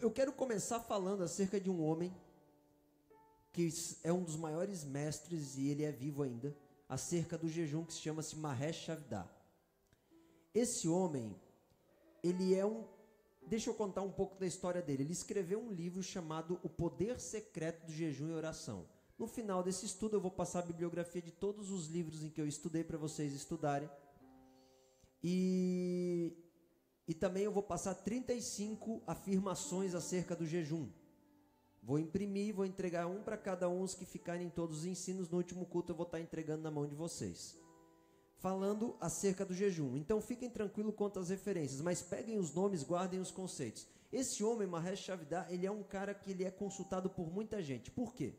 Eu quero começar falando acerca de um homem que é um dos maiores mestres, e ele é vivo ainda, acerca do jejum, que se chama-se Mahesh Chavda. Esse homem, ele é um... Deixa eu contar um pouco da história dele. Ele escreveu um livro chamado O Poder Secreto do Jejum e Oração. No final desse estudo eu vou passar a bibliografia de todos os livros em que eu estudei para vocês estudarem. E também eu vou passar 35 afirmações acerca do jejum. Vou imprimir, vou entregar um para cada um, os que ficarem em todos os ensinos. No último culto eu vou estar entregando na mão de vocês, falando acerca do jejum. Então fiquem tranquilos quanto às referências, mas peguem os nomes, guardem os conceitos. Esse homem, Mahesh Chavda, ele é um cara que ele é consultado por muita gente. Por quê?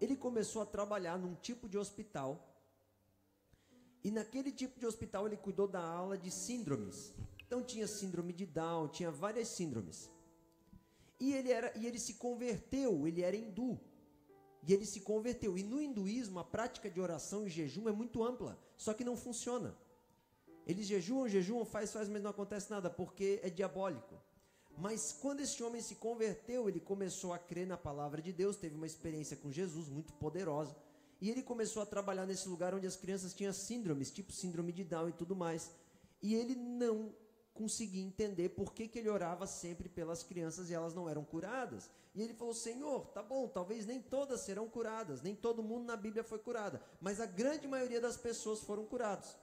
Ele começou a trabalhar num tipo de hospital, e naquele tipo de hospital ele cuidou da ala de síndromes. Então tinha síndrome de Down, tinha várias síndromes. E ele se converteu, ele era hindu. E ele se converteu. E no hinduísmo, a prática de oração e jejum é muito ampla, só que não funciona. Eles jejuam, faz, mas não acontece nada, porque é diabólico. Mas quando esse homem se converteu, ele começou a crer na palavra de Deus, teve uma experiência com Jesus muito poderosa. E ele começou a trabalhar nesse lugar onde as crianças tinham síndromes, tipo síndrome de Down e tudo mais. E ele não conseguia entender por que ele orava sempre pelas crianças e elas não eram curadas. E ele falou: Senhor, tá bom, talvez nem todas serão curadas, nem todo mundo na Bíblia foi curada, mas a grande maioria das pessoas foram curados.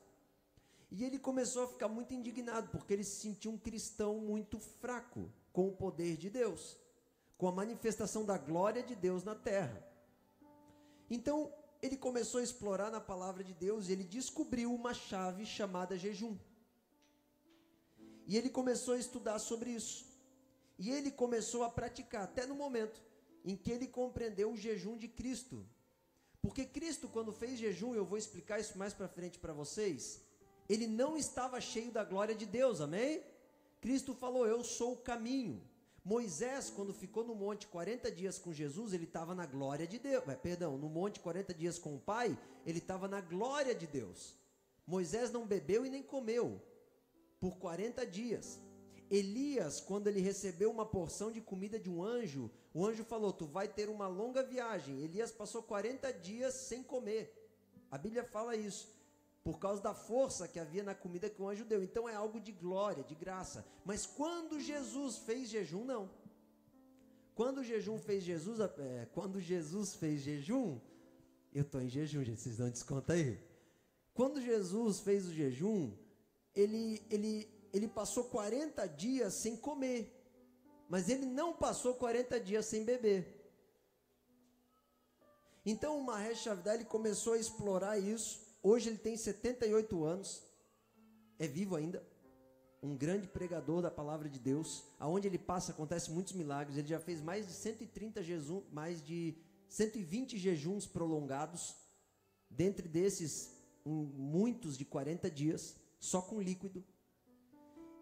E ele começou a ficar muito indignado, porque ele se sentia um cristão muito fraco com o poder de Deus, com a manifestação da glória de Deus na terra. Então ele começou a explorar na palavra de Deus e ele descobriu uma chave chamada jejum. E ele começou a estudar sobre isso. E ele começou a praticar, até no momento em que ele compreendeu o jejum de Cristo. Porque Cristo, quando fez jejum, eu vou explicar isso mais para frente para vocês, ele não estava cheio da glória de Deus, amém? Cristo falou: eu sou o caminho. Moisés, quando ficou no monte 40 dias com Jesus, ele estava na glória de Deus. No monte 40 dias com o Pai, ele estava na glória de Deus. Moisés não bebeu e nem comeu por 40 dias. Elias, quando ele recebeu uma porção de comida de um anjo, o anjo falou: tu vai ter uma longa viagem. Elias passou 40 dias sem comer. A Bíblia fala isso, por causa da força que havia na comida que o anjo deu. Então é algo de glória, de graça. Mas quando Jesus fez jejum, não. Quando Jesus fez jejum, eu estou em jejum, gente, vocês dão desconto aí. Quando Jesus fez o jejum, ele passou 40 dias sem comer, mas ele não passou 40 dias sem beber. Então o Mahesh Chavda, ele começou a explorar isso. Hoje ele tem 78 anos, é vivo ainda, um grande pregador da palavra de Deus. Aonde ele passa acontecem muitos milagres. Ele já fez mais de 130 jejum, mais de 120 jejuns prolongados, dentre desses muitos de 40 dias, só com líquido.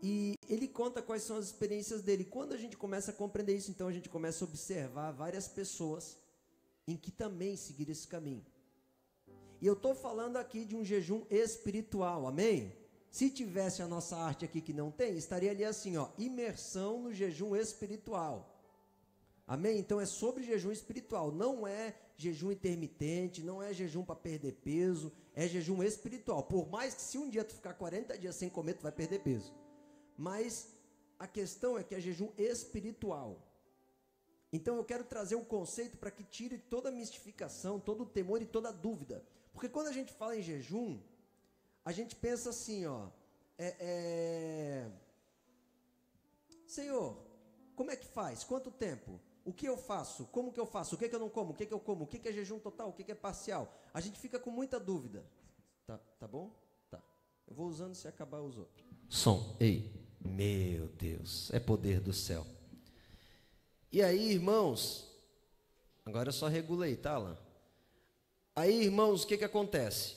E ele conta quais são as experiências dele. Quando a gente começa a compreender isso, então a gente começa a observar várias pessoas em que também seguiram esse caminho. E eu estou falando aqui de um jejum espiritual, amém? Se tivesse a nossa arte aqui que não tem, estaria ali assim, ó, imersão no jejum espiritual. Amém? Então é sobre jejum espiritual, não é jejum intermitente, não é jejum para perder peso, é jejum espiritual. Por mais que se um dia tu ficar 40 dias sem comer, tu vai perder peso. Mas a questão é que é jejum espiritual. Então eu quero trazer um conceito para que tire toda a mistificação, todo o temor e toda a dúvida. Porque quando a gente fala em jejum, a gente pensa assim, ó, Senhor, como é que faz? Quanto tempo? O que eu faço? Como que eu faço? O que eu não como? O que eu como? O que é jejum total? O que é parcial? A gente fica com muita dúvida. Tá bom? Tá. Eu vou usando se acabar os outros. Som. Ei. Meu Deus. É poder do céu. E aí, irmãos, agora eu só regulei, tá, Alan? Aí, irmãos, o que acontece?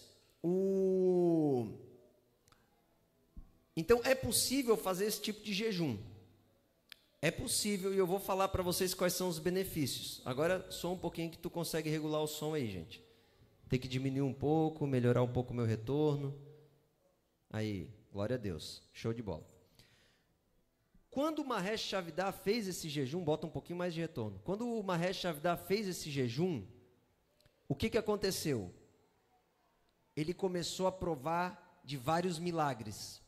Então, é possível fazer esse tipo de jejum. É possível, e eu vou falar para vocês quais são os benefícios. Agora, só um pouquinho que tu consegue regular o som aí, gente. Tem que diminuir um pouco, melhorar um pouco o meu retorno. Aí, glória a Deus. Show de bola. quando o Mahesh Chavda fez esse jejum, bota um pouquinho mais de retorno. Quando o Mahesh Chavda fez esse jejum, o que aconteceu? Ele começou a provar de vários milagres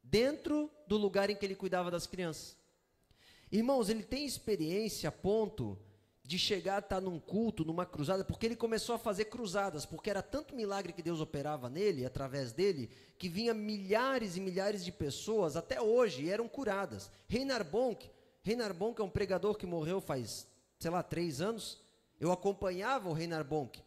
dentro do lugar em que ele cuidava das crianças. Irmãos, ele tem experiência a ponto de chegar a estar num culto, numa cruzada, porque ele começou a fazer cruzadas, porque era tanto milagre que Deus operava nele, através dele, que vinha milhares e milhares de pessoas, até hoje, e eram curadas. Reinhard Bonk é um pregador que morreu faz, 3 anos. Eu acompanhava o Reinhard Bonk.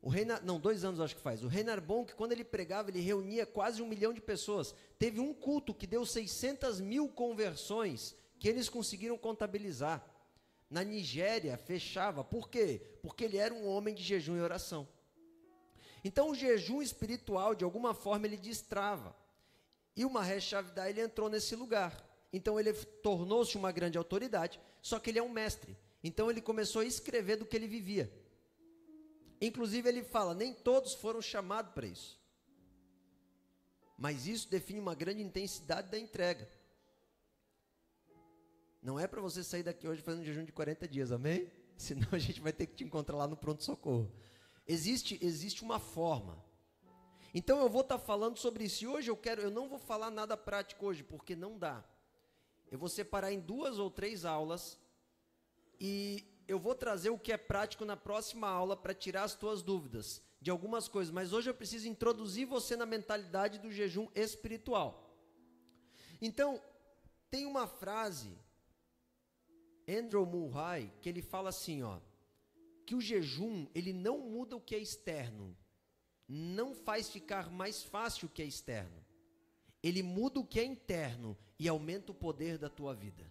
2 anos acho que faz. O Reinhard Bonk, quando ele pregava, ele reunia quase 1 milhão de pessoas. Teve um culto que deu 600 mil conversões, que eles conseguiram contabilizar. Na Nigéria, fechava. Por quê? Porque ele era um homem de jejum e oração. Então, o jejum espiritual, de alguma forma, ele destrava. E o Mahesh Chavda, ele entrou nesse lugar. Então, ele tornou-se uma grande autoridade, só que ele é um mestre. Então, ele começou a escrever do que ele vivia. Inclusive, ele fala, nem todos foram chamados para isso. Mas isso define uma grande intensidade da entrega. Não é para você sair daqui hoje fazendo um jejum de 40 dias, amém? Senão a gente vai ter que te encontrar lá no pronto-socorro. Existe uma forma. Então eu vou estar falando sobre isso. E hoje eu não vou falar nada prático hoje, porque não dá. Eu vou separar em 2 ou 3 aulas e eu vou trazer o que é prático na próxima aula para tirar as tuas dúvidas de algumas coisas. Mas hoje eu preciso introduzir você na mentalidade do jejum espiritual. Então, tem uma frase, Andrew Murray, que ele fala assim, que o jejum, ele não muda o que é externo, não faz ficar mais fácil o que é externo, ele muda o que é interno e aumenta o poder da tua vida.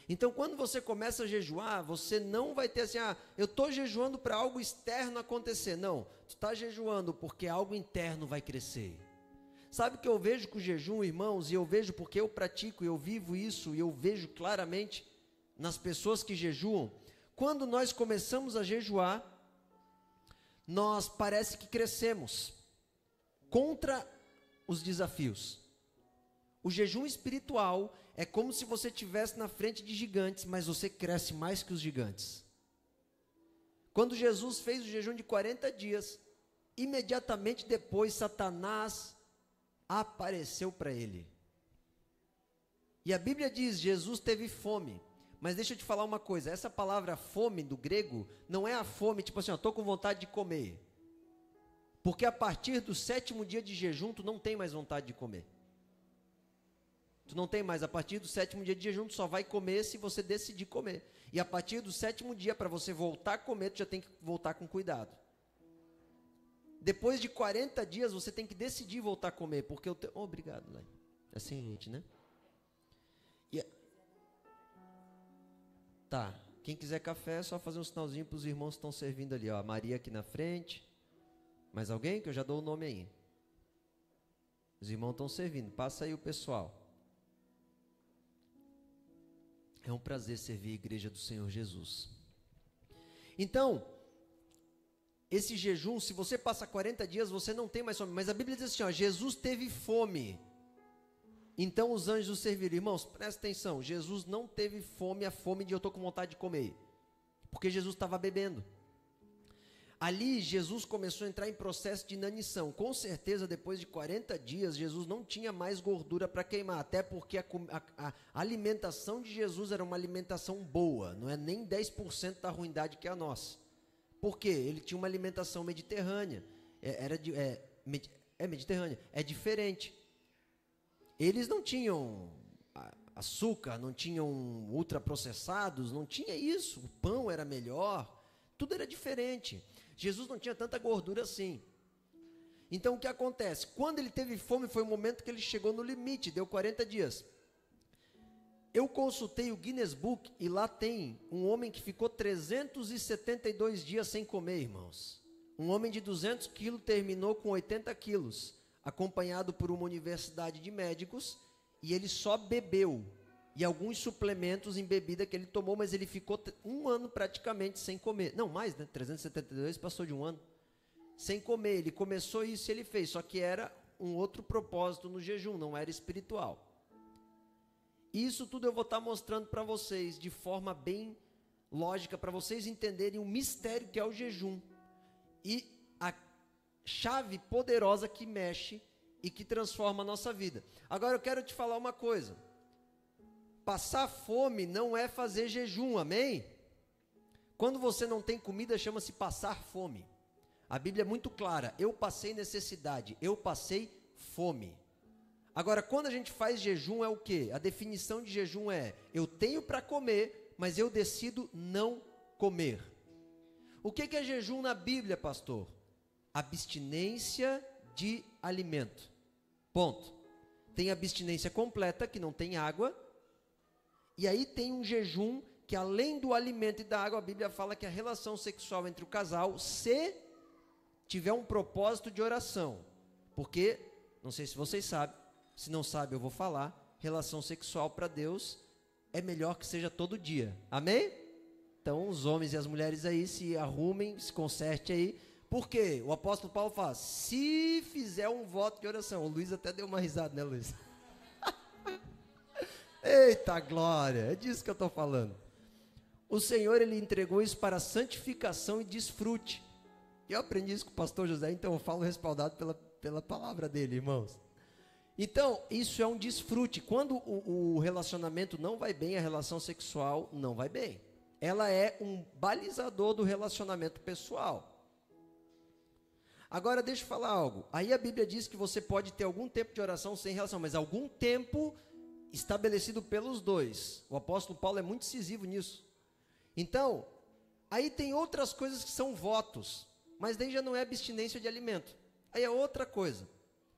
Então, quando você começa a jejuar, você não vai ter assim, eu estou jejuando para algo externo acontecer. Não, tu está jejuando porque algo interno vai crescer. Sabe o que eu vejo com o jejum, irmãos? E eu vejo porque eu pratico, eu vivo isso, e eu vejo claramente nas pessoas que jejuam. Quando nós começamos a jejuar, nós parece que crescemos contra os desafios. O jejum espiritual é como se você estivesse na frente de gigantes, mas você cresce mais que os gigantes. Quando Jesus fez o jejum de 40 dias, imediatamente depois Satanás apareceu para ele. E a Bíblia diz, Jesus teve fome. Mas deixa eu te falar uma coisa, essa palavra fome do grego, não é a fome, tipo assim, estou com vontade de comer. Porque a partir do 7º dia de jejum, tu não tem mais vontade de comer. Tu não tem mais, a partir do 7º dia de jejum, tu só vai comer se você decidir comer. E a partir do 7º dia, para você voltar a comer, tu já tem que voltar com cuidado. Depois de 40 dias, você tem que decidir voltar a comer, porque obrigado, Lai. Assim, gente, né? Tá, quem quiser café, é só fazer um sinalzinho para os irmãos que estão servindo ali, a Maria aqui na frente. Mais alguém? Que eu já dou o nome aí. Os irmãos estão servindo, passa aí o pessoal. É um prazer servir a igreja do Senhor Jesus. Então, esse jejum, se você passa 40 dias, você não tem mais fome. Mas a Bíblia diz assim, Jesus teve fome. Então os anjos o serviram. Irmãos, presta atenção, Jesus não teve fome, a fome de eu estou com vontade de comer. Porque Jesus estava bebendo. Ali, Jesus começou a entrar em processo de inanição. Com certeza, depois de 40 dias, Jesus não tinha mais gordura para queimar. Até porque a alimentação de Jesus era uma alimentação boa. Não é nem 10% da ruindade que é a nossa. Por quê? Ele tinha uma alimentação mediterrânea. Mediterrânea. É diferente. Eles não tinham açúcar, não tinham ultraprocessados, não tinha isso. O pão era melhor. Tudo era diferente. Jesus não tinha tanta gordura assim. Então o que acontece? Quando ele teve fome foi o momento que ele chegou no limite, deu 40 dias. Eu consultei o Guinness Book e lá tem um homem que ficou 372 dias sem comer, irmãos. Um homem de 200 quilos terminou com 80 quilos, acompanhado por uma universidade de médicos, e ele só bebeu. E alguns suplementos em bebida que ele tomou, mas ele ficou 1 ano praticamente sem comer. Não, mais, né? 372 passou de 1 ano. Sem comer, ele começou isso e ele fez, só que era um outro propósito no jejum, não era espiritual. Isso tudo eu vou estar mostrando para vocês de forma bem lógica, para vocês entenderem o mistério que é o jejum e a chave poderosa que mexe e que transforma a nossa vida. Agora eu quero te falar uma coisa. Passar fome não é fazer jejum, amém? Quando você não tem comida, chama-se passar fome. A Bíblia é muito clara, eu passei necessidade, eu passei fome. Agora, quando a gente faz jejum é o quê? A definição de jejum é, eu tenho para comer, mas eu decido não comer. O que é jejum na Bíblia, pastor? Abstinência de alimento. Ponto. Tem abstinência completa, que não tem água, e aí tem um jejum que além do alimento e da água, a Bíblia fala que a relação sexual entre o casal, se tiver um propósito de oração, porque, não sei se vocês sabem, se não sabe eu vou falar, relação sexual para Deus é melhor que seja todo dia, amém? Então os homens e as mulheres aí se arrumem, se consertem aí, porque o apóstolo Paulo fala, se fizer um voto de oração, o Luiz até deu uma risada, né, Luiz? Eita glória, é disso que eu estou falando. O Senhor, Ele entregou isso para santificação e desfrute. Eu aprendi isso com o pastor José, então eu falo respaldado pela palavra dele, irmãos. Então, isso é um desfrute. Quando o relacionamento não vai bem, a relação sexual não vai bem. Ela é um balizador do relacionamento pessoal. Agora, deixa eu falar algo. Aí a Bíblia diz que você pode ter algum tempo de oração sem relação, mas algum tempo estabelecido pelos dois. O apóstolo Paulo é muito incisivo nisso. Então, aí tem outras coisas que são votos, mas daí já não é abstinência de alimento. Aí é outra coisa.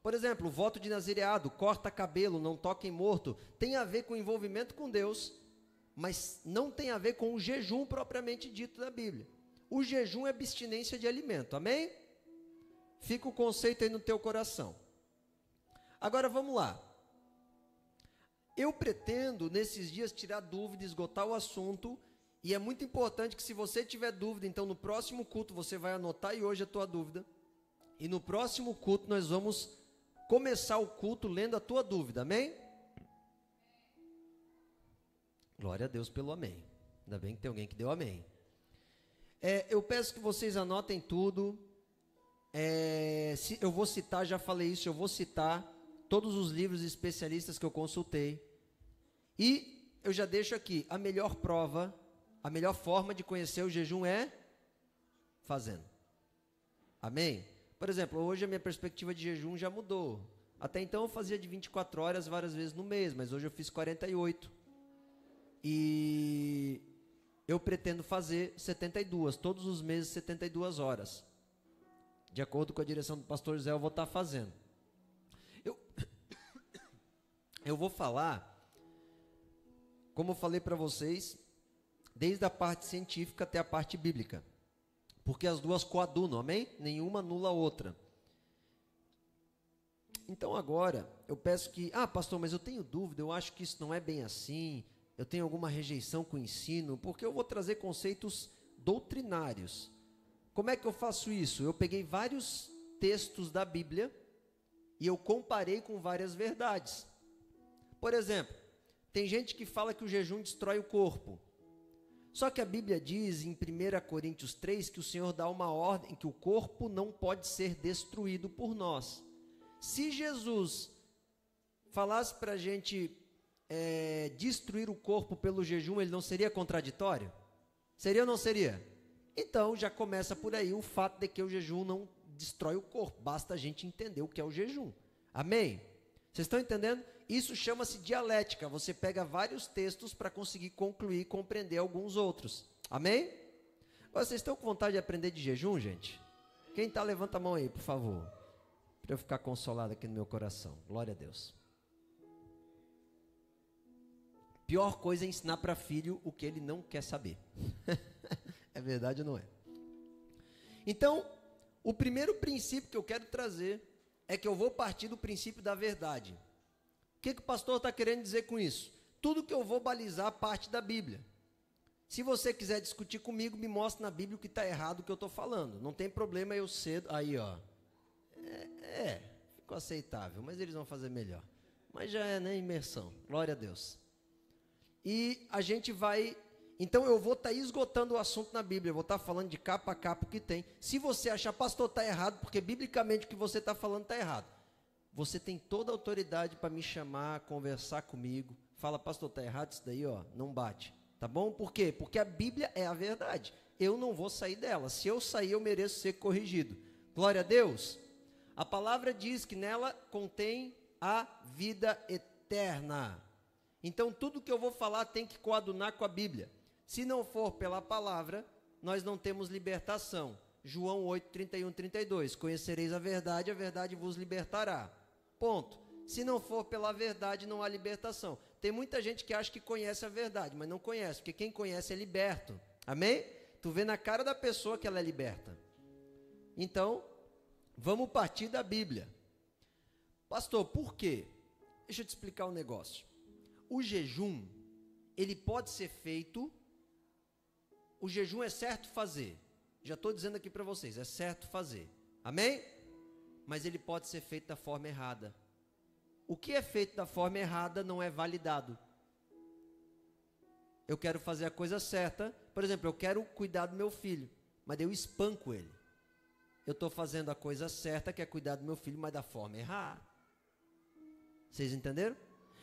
Por exemplo, o voto de nazireado, corta cabelo, não toca em morto, tem a ver com envolvimento com Deus, mas não tem a ver com o jejum propriamente dito da Bíblia. O jejum é abstinência de alimento, amém? Fica o conceito aí no teu coração. Agora vamos lá. Eu pretendo nesses dias tirar dúvida, esgotar o assunto, e é muito importante que se você tiver dúvida, então no próximo culto você vai anotar aí hoje a tua dúvida, e no próximo culto nós vamos começar o culto lendo a tua dúvida, amém? Glória a Deus pelo amém. Ainda bem que tem alguém que deu amém. Eu peço que vocês anotem tudo. Eu vou citar, já falei isso, eu vou citar todos os livros especialistas que eu consultei. E eu já deixo aqui, a melhor prova, a melhor forma de conhecer o jejum é fazendo. Amém? Por exemplo, hoje a minha perspectiva de jejum já mudou. Até então eu fazia de 24 horas várias vezes no mês, mas hoje eu fiz 48. E eu pretendo fazer 72, todos os meses 72 horas. De acordo com a direção do pastor José, eu vou estar fazendo. Eu vou falar, como eu falei para vocês, desde a parte científica até a parte bíblica. Porque as duas coadunam, amém? Nenhuma anula a outra. Então agora, eu peço que... pastor, mas eu tenho dúvida, eu acho que isso não é bem assim, eu tenho alguma rejeição com o ensino, porque eu vou trazer conceitos doutrinários. Como é que eu faço isso? Eu peguei vários textos da Bíblia e eu comparei com várias verdades. Por exemplo, tem gente que fala que o jejum destrói o corpo. Só que a Bíblia diz em 1 Coríntios 3 que o Senhor dá uma ordem que o corpo não pode ser destruído por nós. Se Jesus falasse para a gente destruir o corpo pelo jejum, ele não seria contraditório? Seria ou não seria? Então já começa por aí o fato de que o jejum não destrói o corpo, basta a gente entender o que é o jejum. Amém? Vocês estão entendendo? Isso chama-se dialética, você pega vários textos para conseguir concluir e compreender alguns outros. Amém? Vocês estão com vontade de aprender de jejum, gente? Quem está, levanta a mão aí, por favor, para eu ficar consolado aqui no meu coração. Glória a Deus. Pior coisa é ensinar para filho o que ele não quer saber. É verdade ou não é? Então, o primeiro princípio que eu quero trazer é que eu vou partir do princípio da verdade. O que o pastor está querendo dizer com isso? Tudo que eu vou balizar parte da Bíblia. Se você quiser discutir comigo, me mostre na Bíblia o que está errado o que eu estou falando. Não tem problema eu cedo. Aí, ó. Ficou aceitável, mas eles vão fazer melhor. Mas já é, né, imersão. Glória a Deus. e a gente vai... Então eu vou estar esgotando o assunto na Bíblia, eu vou estar falando de capa a capa o que tem. Se você achar, pastor, está errado, porque biblicamente o que você está falando está errado, você tem toda a autoridade para me chamar, conversar comigo. Fala, pastor, está errado isso daí, ó, não bate. Tá bom? Por quê? Porque a Bíblia é a verdade. Eu não vou sair dela. Se eu sair, eu mereço ser corrigido. Glória a Deus. A palavra diz que nela contém a vida eterna. Então, tudo que eu vou falar tem que coadunar com a Bíblia. Se não for pela palavra, nós não temos libertação. João 8, 31, 32. Conhecereis a verdade vos libertará. Ponto. Se não for pela verdade, não há libertação. Tem muita gente que acha que conhece a verdade, mas não conhece, porque quem conhece é liberto. Amém? Tu vê na cara da pessoa que ela é liberta. Então, vamos partir da Bíblia. Pastor, por quê? Deixa eu te explicar um negócio. O jejum, ele pode ser feito, o jejum é certo fazer. Já estou dizendo aqui para vocês, é certo fazer. Amém? Mas ele pode ser feito da forma errada. O que é feito da forma errada não é validado. Eu quero fazer a coisa certa. Por exemplo, eu quero cuidar do meu filho, mas eu espanco ele. Eu estou fazendo a coisa certa, que é cuidar do meu filho, mas da forma errada. Vocês entenderam?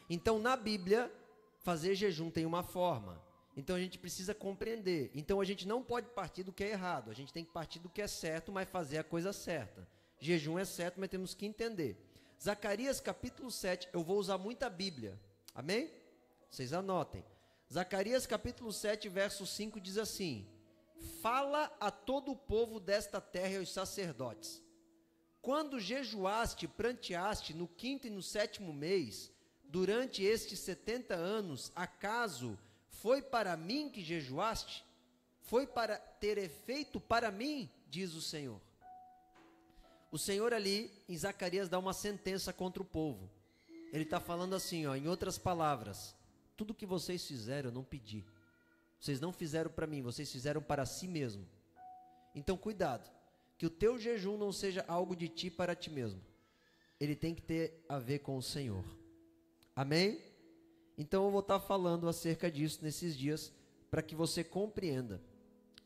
Então, na Bíblia, fazer jejum tem uma forma. Então, a gente precisa compreender. Então, a gente não pode partir do que é errado. A gente tem que partir do que é certo, mas fazer a coisa certa. Jejum é certo, mas temos que entender. Zacarias capítulo 7, eu vou usar muita Bíblia. Amém? Vocês anotem. Zacarias capítulo 7, verso 5 diz assim: fala a todo o povo desta terra e aos sacerdotes. Quando jejuaste, pranteaste no 5º e no 7º mês, durante estes 70 anos, acaso foi para mim que jejuaste? Foi para ter efeito para mim, diz o Senhor. O Senhor ali, em Zacarias, dá uma sentença contra o povo. Ele está falando assim, ó, em outras palavras: tudo que vocês fizeram eu não pedi. Vocês não fizeram para mim, vocês fizeram para si mesmo. Então cuidado, que o teu jejum não seja algo de ti para ti mesmo. Ele tem que ter a ver com o Senhor. Amém? Então eu vou estar falando acerca disso nesses dias, para que você compreenda.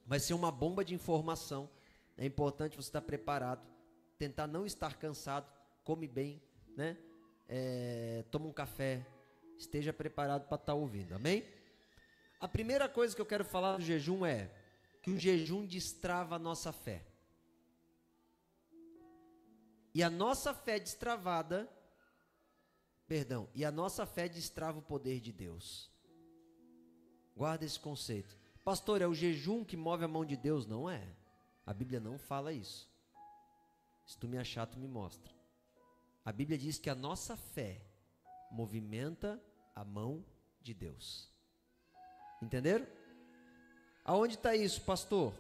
Vai ser uma bomba de informação. É importante você estar preparado, tentar não estar cansado, come bem, né? Toma um café, esteja preparado para estar ouvindo, amém? A primeira coisa que eu quero falar do jejum é que o jejum destrava a nossa fé. E a nossa fé destravada, e a nossa fé destrava o poder de Deus. Guarda esse conceito. Pastor, é o jejum que move a mão de Deus? Não é. A Bíblia não fala isso. Se tu me achar, tu me mostra. A Bíblia diz que a nossa fé movimenta a mão de Deus. Entenderam? Aonde está isso, pastor?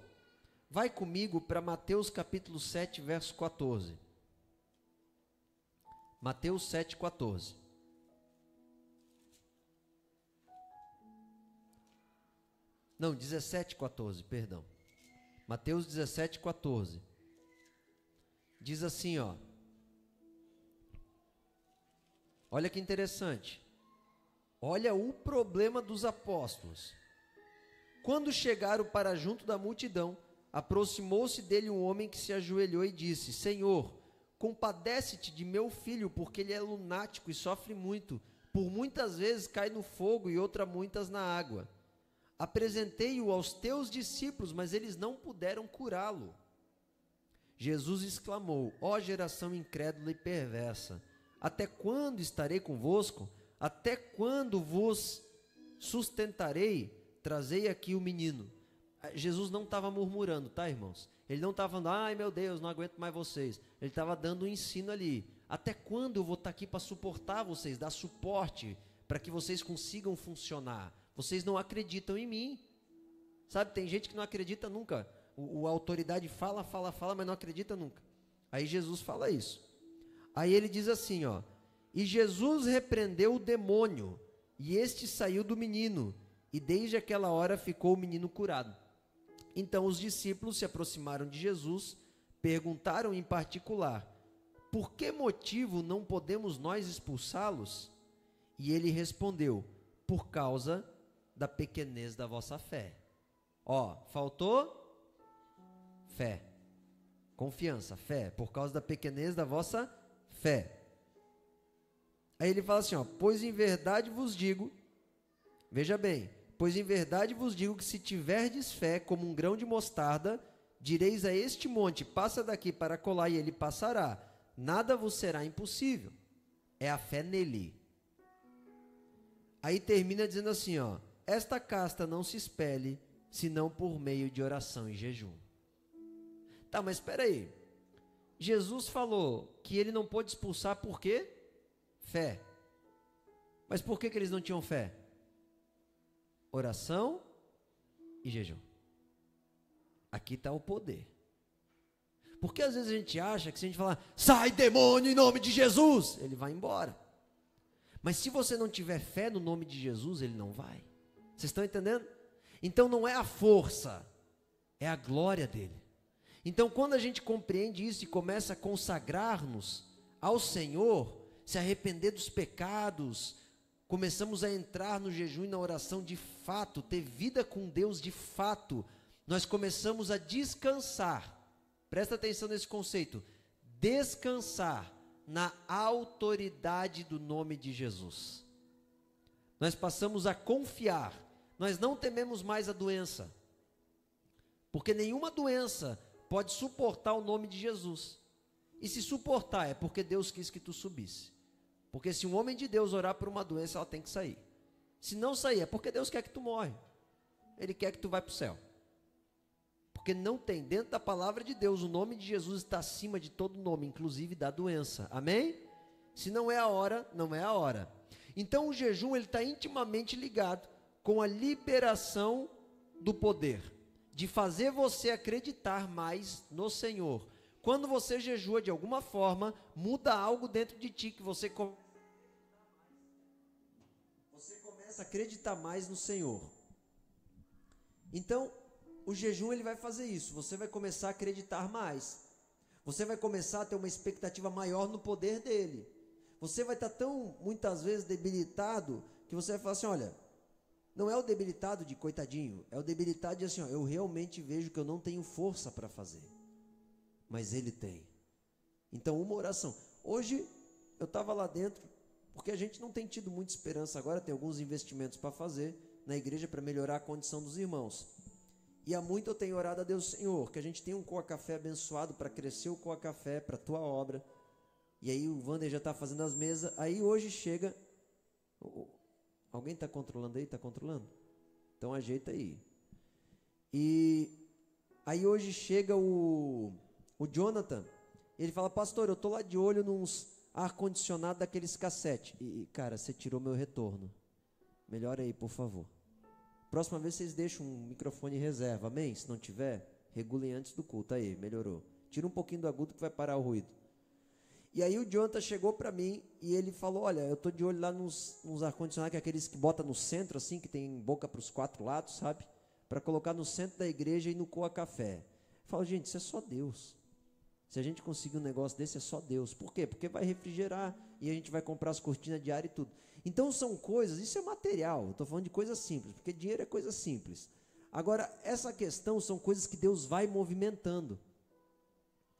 Vai comigo para Mateus capítulo 7, verso 14. Mateus 7, 14. Não, 17, 14, perdão. Mateus 17, 14. Diz assim, ó. Olha que interessante. Olha o problema dos apóstolos. Quando chegaram para junto da multidão, aproximou-se dele um homem que se ajoelhou e disse: Senhor, compadece-te de meu filho, porque ele é lunático e sofre muito. Por muitas vezes cai no fogo e outra muitas na água. Apresentei-o aos teus discípulos, mas eles não puderam curá-lo. Jesus exclamou: ó geração incrédula e perversa, até quando estarei convosco? Até quando vos sustentarei? Trazei aqui o menino. Jesus não estava murmurando, tá, irmãos? Ele não estava falando: ai meu Deus, não aguento mais vocês. Ele estava dando um ensino ali. Até quando eu vou estar aqui para suportar vocês, dar suporte, para que vocês consigam funcionar? Vocês não acreditam em mim. Sabe, tem gente que não acredita nunca. A autoridade fala, mas não acredita nunca. Aí Jesus fala isso. Aí ele diz assim, ó: e Jesus repreendeu o demônio, e este saiu do menino, e desde aquela hora ficou o menino curado. Então os discípulos se aproximaram de Jesus, perguntaram em particular: por que motivo não podemos nós expulsá-los? E ele respondeu: por causa da pequenez da vossa fé. Ó, faltou fé. Confiança, fé, por causa da pequenez da vossa fé. Aí ele fala assim, ó, pois em verdade vos digo, veja bem, pois em verdade vos digo que se tiverdes fé como um grão de mostarda, direis a este monte, passa daqui para acolá, e ele passará. Nada vos será impossível. É a fé nele. Aí termina dizendo assim, ó, esta casta não se expele, senão por meio de oração e jejum. Tá, mas espera aí. Jesus falou que ele não pôde expulsar por quê? Fé. Mas por que eles não tinham fé? Oração e jejum. Aqui está o poder. Porque às vezes a gente acha que se a gente falar, sai demônio em nome de Jesus, ele vai embora. Mas se você não tiver fé no nome de Jesus, ele não vai. Vocês estão entendendo? Então não é a força, é a glória dele. Então quando a gente compreende isso e começa a consagrar-nos ao Senhor, se arrepender dos pecados, começamos a entrar no jejum e na oração de fato, ter vida com Deus de fato, nós começamos a descansar. Presta atenção nesse conceito. Descansar na autoridade do nome de Jesus. Nós passamos a confiar. Nós não tememos mais a doença. Porque nenhuma doença pode suportar o nome de Jesus. E se suportar é porque Deus quis que tu subisse. Porque se um homem de Deus orar por uma doença, ela tem que sair. Se não sair, é porque Deus quer que tu morre. Ele quer que tu vá para o céu. Porque não tem, dentro da palavra de Deus, o nome de Jesus está acima de todo nome, inclusive da doença. Amém? Se não é a hora, não é a hora. Então o jejum ele está intimamente ligado com a liberação do poder, de fazer você acreditar mais no Senhor. Quando você jejua de alguma forma, muda algo dentro de ti, que você começa a acreditar mais no Senhor. Então, o jejum ele vai fazer isso, você vai começar a acreditar mais, você vai começar a ter uma expectativa maior no poder dele, você vai estar tão, muitas vezes, debilitado, que você vai falar assim, olha, não é o debilitado de coitadinho, é o debilitado de assim, ó, eu realmente vejo que eu não tenho força para fazer, mas ele tem. Então uma oração, hoje eu estava lá dentro, porque a gente não tem tido muita esperança agora, tem alguns investimentos para fazer na igreja para melhorar a condição dos irmãos. E há muito eu tenho orado a Deus, Senhor, que a gente tenha um Coa Café abençoado para crescer o Coa Café, para a tua obra. E aí o Wander já está fazendo as mesas. Aí hoje chega... Alguém está controlando aí? Está controlando? Então ajeita aí. E aí hoje chega o Jonathan, ele fala, pastor, eu estou lá de olho nos ar-condicionado daqueles cassete. E cara, você tirou meu retorno. Melhora aí, por favor. Próxima vez vocês deixam um microfone em reserva, amém? Se não tiver, regulem antes do culto, aí, melhorou. Tira um pouquinho do agudo que vai parar o ruído. E aí o Jonathan chegou para mim e ele falou, olha, eu estou de olho lá nos ar-condicionados, que é aqueles que bota no centro, assim, que tem boca para os 4 lados, sabe? Para colocar no centro da igreja e no Coa Café. Eu falo, gente, isso é só Deus. Se a gente conseguir um negócio desse, é só Deus. Por quê? Porque vai refrigerar e a gente vai comprar as cortinas de ar e tudo. Então são coisas, isso é material, eu estou falando de coisas simples, porque dinheiro é coisa simples. Agora, essa questão são coisas que Deus vai movimentando.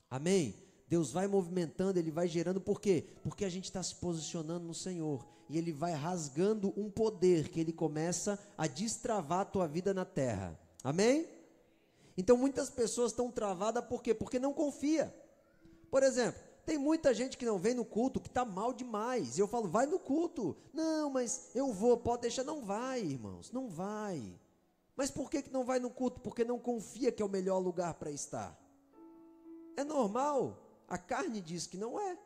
Amém? Deus vai movimentando, Ele vai gerando, por quê? Porque a gente está se posicionando no Senhor, e Ele vai rasgando um poder que Ele começa a destravar a tua vida na terra. Amém? Então muitas pessoas estão travadas, por quê? Porque não confia. Por exemplo, tem muita gente que não vem no culto, que está mal demais, e eu falo, vai no culto. Não, mas eu vou, pode deixar, não vai, irmãos, não vai. Mas por que não vai no culto? Porque não confia que é o melhor lugar para estar. É normal, a carne diz que não é,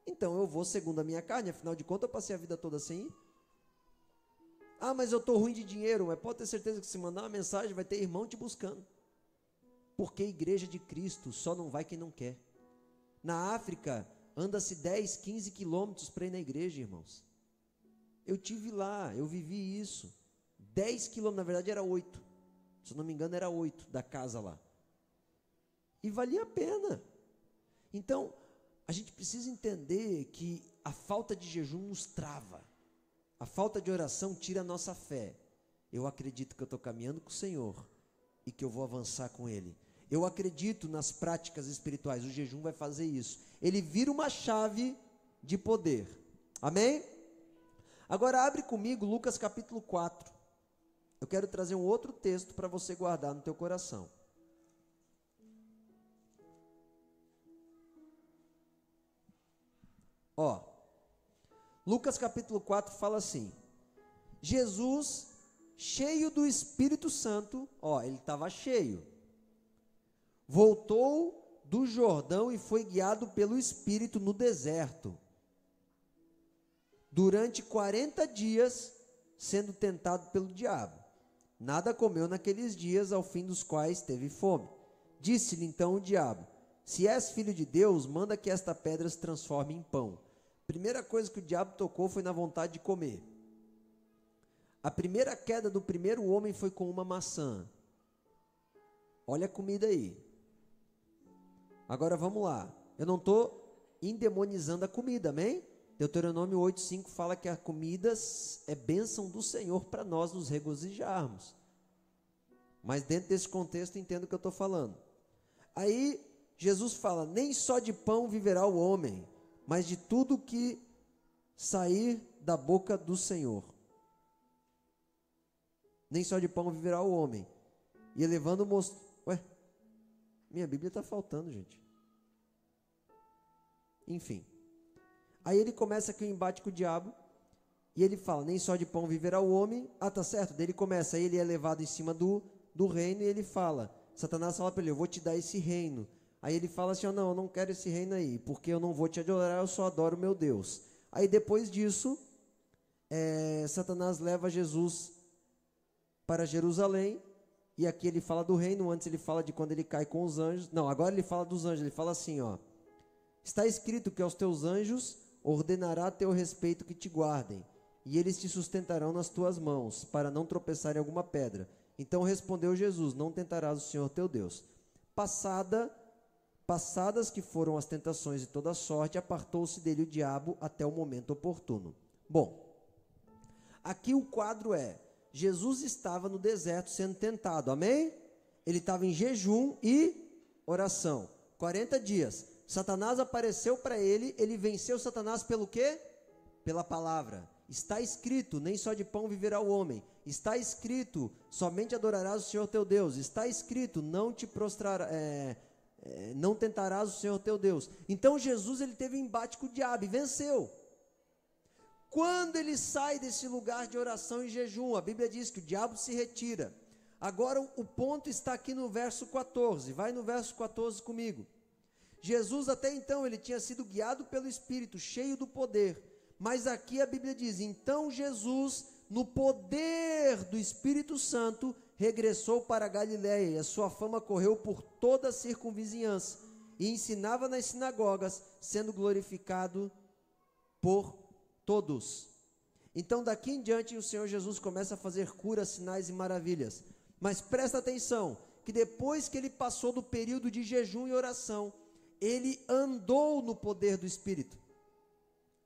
então eu vou segundo a minha carne, afinal de contas eu passei a vida toda sem ir. Ah, mas eu estou ruim de dinheiro, mas pode ter certeza que se mandar uma mensagem vai ter irmão te buscando, porque a igreja de Cristo só não vai quem não quer. Na África, anda-se 10, 15 quilômetros para ir na igreja, irmãos. Eu tive lá, eu vivi isso. 10 quilômetros, na verdade era 8. Se eu não me engano era 8 da casa lá. E valia a pena. Então, a gente precisa entender que a falta de jejum nos trava. A falta de oração tira a nossa fé. eu acredito que eu estou caminhando com o Senhor e que eu vou avançar com Ele. Eu acredito nas práticas espirituais, o jejum vai fazer isso. Ele vira uma chave de poder. Amém? Agora abre comigo Lucas capítulo 4. Eu quero trazer um outro texto para você guardar no teu coração. Ó, Lucas capítulo 4 fala assim: Jesus, cheio do Espírito Santo, ó, ele estava cheio, voltou do Jordão e foi guiado pelo Espírito no deserto, durante 40 dias, sendo tentado pelo diabo. Nada comeu naqueles dias, ao fim dos quais teve fome. Disse-lhe então o diabo: se és filho de Deus, manda que esta pedra se transforme em pão. Primeira coisa que o diabo tocou foi na vontade de comer. A primeira queda do primeiro homem foi com uma maçã. Olha a comida aí. Agora vamos lá. Eu não estou endemonizando a comida, amém? Deuteronômio 8,5 fala que a comida é bênção do Senhor para nós nos regozijarmos. Mas dentro desse contexto entendo o que eu estou falando. Aí Jesus fala: nem só de pão viverá o homem, mas de tudo que sair da boca do Senhor. Nem só de pão viverá o homem. E elevando o moço... Ué, minha Bíblia está faltando, gente. Enfim. Aí ele começa aqui o embate com o diabo. E ele fala: nem só de pão viverá o homem. Ah, tá certo. Daí ele começa, aí ele é levado em cima do reino. E ele fala, Satanás fala para ele: eu vou te dar esse reino. Aí ele fala assim: não, eu não quero esse reino aí, porque eu não vou te adorar, eu só adoro o meu Deus. Aí depois disso, Satanás leva Jesus para Jerusalém, e aqui ele fala do reino. Antes ele fala de quando ele cai com os anjos. Não, agora ele fala dos anjos. Ele fala assim, ó: está escrito que aos teus anjos ordenará a teu respeito que te guardem, e eles te sustentarão nas tuas mãos, para não tropeçar em alguma pedra. Então respondeu Jesus: não tentarás o Senhor teu Deus. Passadas que foram as tentações de toda sorte, apartou-se dele o diabo até o momento oportuno. Bom, aqui o quadro é: Jesus estava no deserto sendo tentado, amém? Ele estava em jejum e oração, 40 dias. Satanás apareceu para ele, ele venceu Satanás pelo quê? Pela palavra. Está escrito: nem só de pão viverá o homem. Está escrito: somente adorarás o Senhor teu Deus. Está escrito: não te prostrarás, não tentarás o Senhor teu Deus. Então Jesus, ele teve um embate com o diabo e venceu. Quando ele sai desse lugar de oração e jejum, a Bíblia diz que o diabo se retira. Agora o ponto está aqui no verso 14. Vai no verso 14 comigo. Jesus até então ele tinha sido guiado pelo Espírito, cheio do poder. Mas aqui a Bíblia diz: então Jesus, no poder do Espírito Santo, regressou para a Galiléia, e a sua fama correu por toda a circunvizinhança, e ensinava nas sinagogas, sendo glorificado por todos. Então daqui em diante o Senhor Jesus começa a fazer curas, sinais e maravilhas. Mas presta atenção, que depois que ele passou do período de jejum e oração, ele andou no poder do Espírito.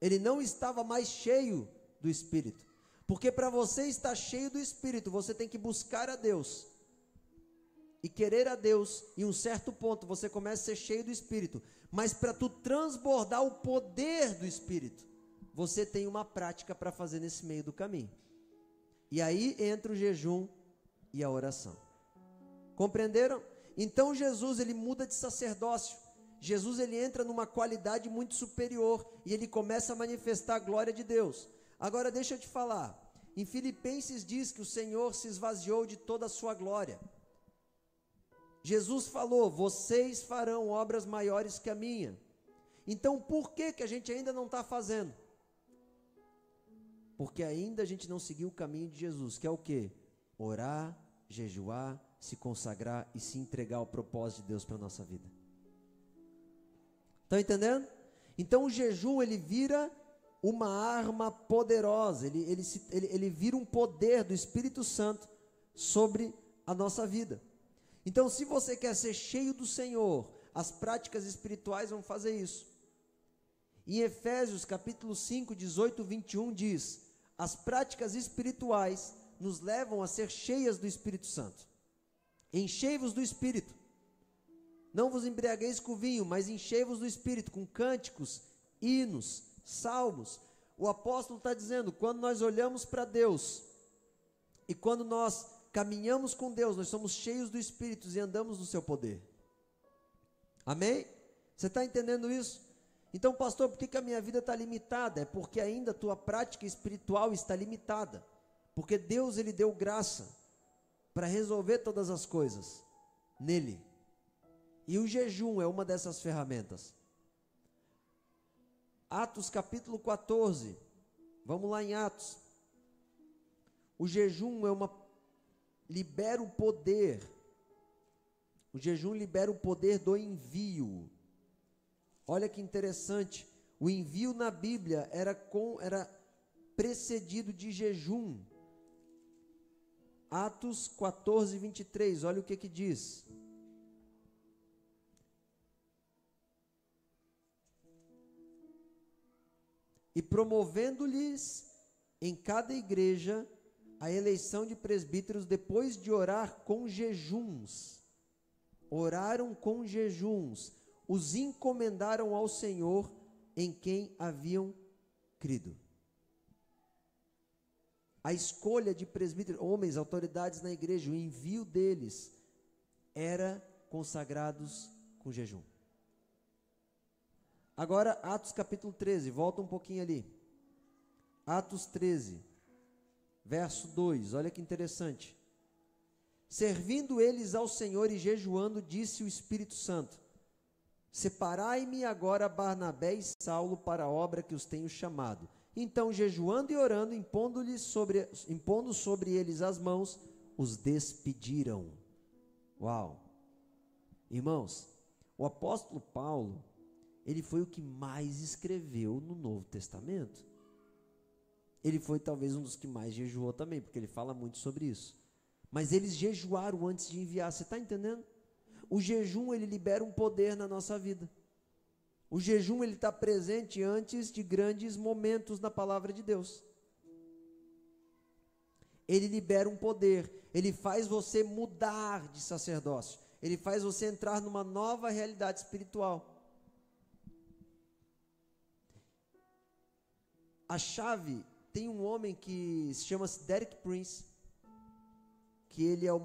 Ele não estava mais cheio do Espírito. Porque para você estar cheio do Espírito, você tem que buscar a Deus e querer a Deus. Em um certo ponto você começa a ser cheio do Espírito. Mas para tu transbordar o poder do Espírito, você tem uma prática para fazer nesse meio do caminho. E aí entra o jejum e a oração. Compreenderam? Então Jesus, ele muda de sacerdócio. Jesus, ele entra numa qualidade muito superior e ele começa a manifestar a glória de Deus. Agora deixa eu te falar, em Filipenses diz que o Senhor se esvaziou de toda a sua glória. Jesus falou: vocês farão obras maiores que a minha. Então por que a gente ainda não está fazendo? Porque ainda a gente não seguiu o caminho de Jesus, que é o quê? Orar, jejuar, se consagrar e se entregar ao propósito de Deus para a nossa vida. Estão entendendo? Então o jejum, ele vira uma arma poderosa, ele vira um poder do Espírito Santo sobre a nossa vida. Então, se você quer ser cheio do Senhor, as práticas espirituais vão fazer isso. Em Efésios capítulo 5, 18, 21 diz: as práticas espirituais nos levam a ser cheias do Espírito Santo. Enchei-vos do Espírito. Não vos embriagueis com vinho, mas enchei-vos do Espírito, com cânticos, hinos, salmos. O apóstolo está dizendo, quando nós olhamos para Deus, e quando nós caminhamos com Deus, nós somos cheios do Espírito e andamos no seu poder. Amém? Você está entendendo isso? Então, pastor, por que a minha vida está limitada? É porque ainda a tua prática espiritual está limitada. Porque Deus, Ele deu graça para resolver todas as coisas nele. E o jejum é uma dessas ferramentas. Atos capítulo 14. Vamos lá em Atos. O jejum libera o poder. O jejum libera o poder do envio. Olha que interessante. O envio na Bíblia era precedido de jejum. Atos 14, 23. Olha o que diz. E promovendo-lhes em cada igreja a eleição de presbíteros, depois de orar com jejuns, oraram com jejuns, os encomendaram ao Senhor em quem haviam crido. A escolha de presbíteros, homens, autoridades na igreja, o envio deles era consagrados com jejum. Agora, Atos capítulo 13, volta um pouquinho ali. Atos 13, verso 2, olha que interessante. Servindo eles ao Senhor e jejuando, disse o Espírito Santo: separai-me agora Barnabé e Saulo para a obra que os tenho chamado. Então, jejuando e orando, impondo sobre eles as mãos, os despediram. Uau! Irmãos, o apóstolo Paulo, ele foi o que mais escreveu no Novo Testamento. Ele foi talvez um dos que mais jejuou também, porque ele fala muito sobre isso. Mas eles jejuaram antes de enviar, você está entendendo? O jejum, ele libera um poder na nossa vida. O jejum, ele está presente antes de grandes momentos na palavra de Deus. Ele libera um poder, ele faz você mudar de sacerdócio, ele faz você entrar numa nova realidade espiritual. A chave, tem um homem que se chama Derek Prince, que ele é um